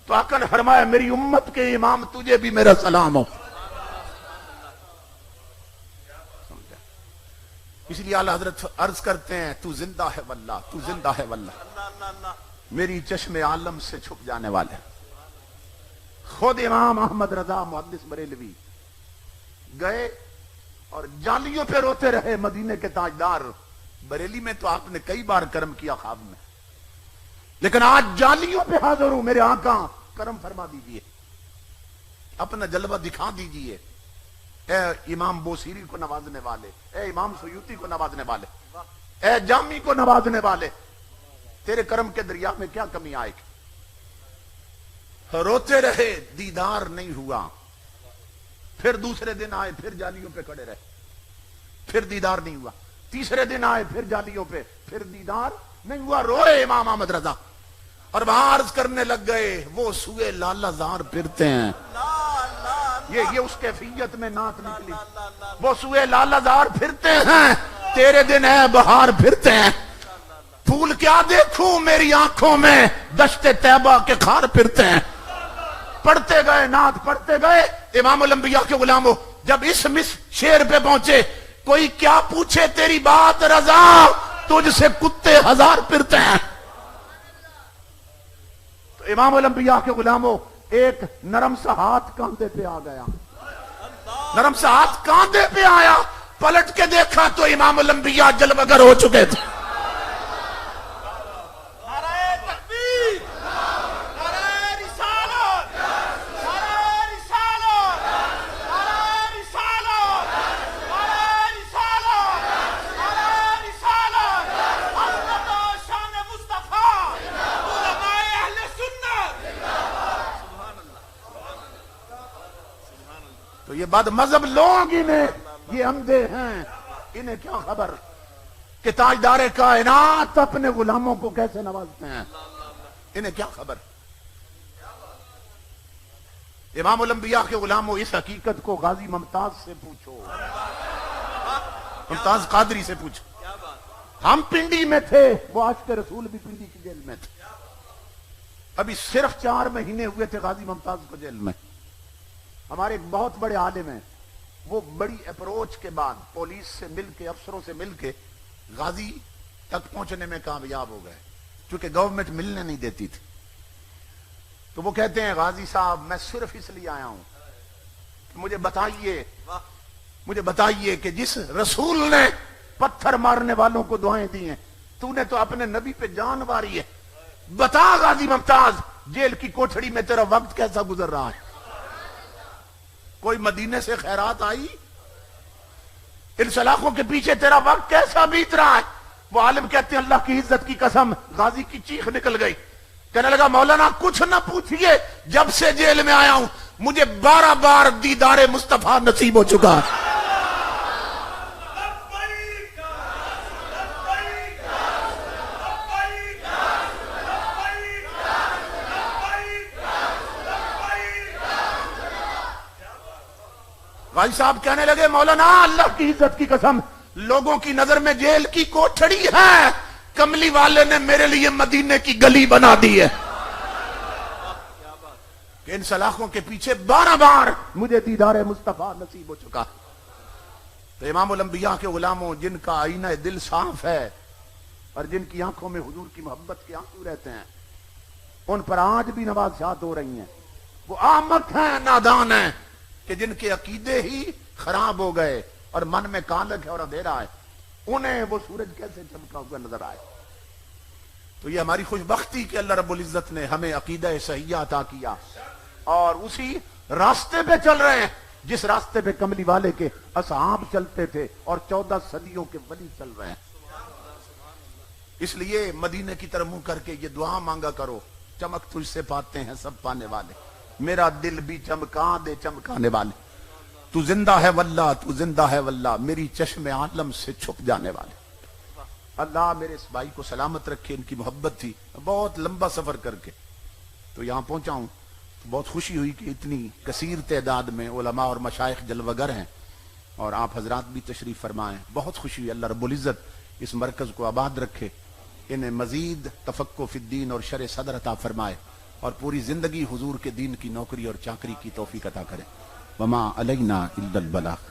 تو آقا نے فرمایا میری امت کے امام تجھے بھی میرا سلام ہو۔ اس لیے اعلیٰ حضرت عرض کرتے ہیں تو زندہ ہے واللہ، تو زندہ ہے واللہ،
اللہ اللہ اللہ
میری چشم عالم سے چھپ جانے والے۔ خود امام احمد رضا محدث بریلوی گئے اور جالیوں پہ روتے رہے، مدینے کے تاجدار۔ بریلی میں تو آپ نے کئی بار کرم کیا خواب میں، لیکن آج جالیوں پہ حاضر ہوں، میرے آقا کرم فرما دیجئے، اپنا جلوہ دکھا دیجئے، اے امام بوسیری کو نوازنے والے، اے امام سیوطی کو نوازنے والے، اے جامی کو نوازنے والے، تیرے کرم کے دریا میں کیا کمی آئے گی؟ روتے رہے، دیدار نہیں ہوا۔ پھر دوسرے دن آئے، پھر جالیوں پہ کھڑے رہے، پھر دیدار نہیں ہوا۔ تیسرے دن آئے، پھر جالیوں پہ، پھر دیدار نہیں ہوا۔ روئے امام احمد رضا اور وہاں عرض کرنے لگ گئے وہ سوئے لالا زار پھرتے ہیں۔ یہ اس کیفیت میں نعت نکلی، وہ سوئے لالا زار پھرتے ہیں، تیرے دن ہے بہار پھرتے ہیں۔ پھول کیا دیکھوں میری آنکھوں میں، دشت طیبہ کے خار پھرتے ہیں۔ پڑھتے گئے، نعت پڑھتے گئے۔ امام الانبیاء کے غلاموں، جب اس شعر پہ پہنچے، کوئی کیا پوچھے تیری بات رضا، تجھ سے کتے ہزار پھرتے ہیں۔ تو امام الانبیاء کے غلاموں، ایک نرم سا ہاتھ کاندھے پہ آ گیا، نرم سا ہاتھ کاندھے پہ آیا، پلٹ کے دیکھا تو امام الانبیاء جلوگر ہو چکے تھے۔ تو یہ بد مذہب لوگ یہ اندھے ہیں، انہیں کیا خبر کہ تاجدار کائنات اپنے غلاموں کو کیسے نوازتے ہیں، انہیں کیا خبر۔ امام الانبیاء کے غلاموں، اس حقیقت کو غازی ممتاز سے پوچھو، ممتاز قادری سے پوچھو۔ ہم پنڈی میں تھے، وہ عاشق رسول بھی پنڈی کی جیل میں تھے، ابھی صرف 4 مہینے ہوئے تھے غازی ممتاز کو جیل میں۔ ہمارے ایک بہت بڑے عالم ہیں، وہ بڑی اپروچ کے بعد پولیس سے مل کے، افسروں سے مل کے غازی تک پہنچنے میں کامیاب ہو گئے، چونکہ گورنمنٹ ملنے نہیں دیتی تھی۔ تو وہ کہتے ہیں غازی صاحب میں صرف اس لیے آیا ہوں کہ مجھے بتائیے کہ جس رسول نے پتھر مارنے والوں کو دعائیں دی ہیں، تو نے تو اپنے نبی پہ جان ماری ہے، بتا غازی ممتاز جیل کی کوٹھڑی میں تیرا وقت کیسا گزر رہا ہے؟ کوئی مدینے سے خیرات آئی؟ ان سلاخوں کے پیچھے تیرا وقت کیسا بیت رہا ہے؟ وہ عالم کہتے ہیں اللہ کی عزت کی قسم، غازی کی چیخ نکل گئی، کہنے لگا مولانا کچھ نہ پوچھئے، جب سے جیل میں آیا ہوں مجھے 12 بار دیدار مصطفیٰ نصیب ہو چکا ہے۔ بھائی صاحب کہنے لگے مولانا اللہ کی عزت کی قسم، لوگوں کی نظر میں جیل کی کوٹھڑی ہے، کملی والے نے میرے لیے مدینے کی گلی بنا دی ہے، کہ ان سلاخوں کے پیچھے 12 بار مجھے دیدار مصطفیٰ نصیب ہو چکا۔ تو امام الانبیاء کے غلاموں، جن کا آئینہ دل صاف ہے اور جن کی آنکھوں میں حضور کی محبت کے آنسو رہتے ہیں، ان پر آج بھی نوازشات ہو رہی ہیں. وہ احمق ہیں, نادان ہیں کہ جن کے عقیدے ہی خراب ہو گئے اور من میں کالک ہے اور اندھیرا ہے, انہیں وہ سورج کیسے چمکا ہوا نظر آئے. تو یہ ہماری خوش بختی کہ اللہ رب العزت نے ہمیں عقیدہ صحیحہ عطا کیا اور اسی راستے پہ چل رہے ہیں جس راستے پہ کملی والے کے اصحاب چلتے تھے اور 14 صدیوں کے ولی چل رہے ہیں. اس لیے مدینے کی طرف منہ کر کے یہ دعا مانگا کرو, چمک تجھ سے پاتے ہیں سب پانے والے, میرا دل بھی چمکا دے چمکانے والے, تو زندہ ہے واللہ تو زندہ ہے واللہ, میری چشم عالم سے چھپ جانے والے. اللہ میرے اس بھائی کو سلامت رکھے, ان کی محبت تھی, بہت لمبا سفر کر کے تو یہاں پہنچا ہوں. بہت خوشی ہوئی کہ اتنی کثیر تعداد میں علماء اور مشائخ جلوہ گر ہیں اور آپ حضرات بھی تشریف فرمائیں. بہت خوشی ہوئی. اللہ رب العزت اس مرکز کو آباد رکھے, انہیں مزید تفقہ فی الدین اور شرع صدر عطا فرمائے اور پوری زندگی حضور کے دین کی نوکری اور چاکری کی توفیق عطا کرے. وما علینا الا البلاغ.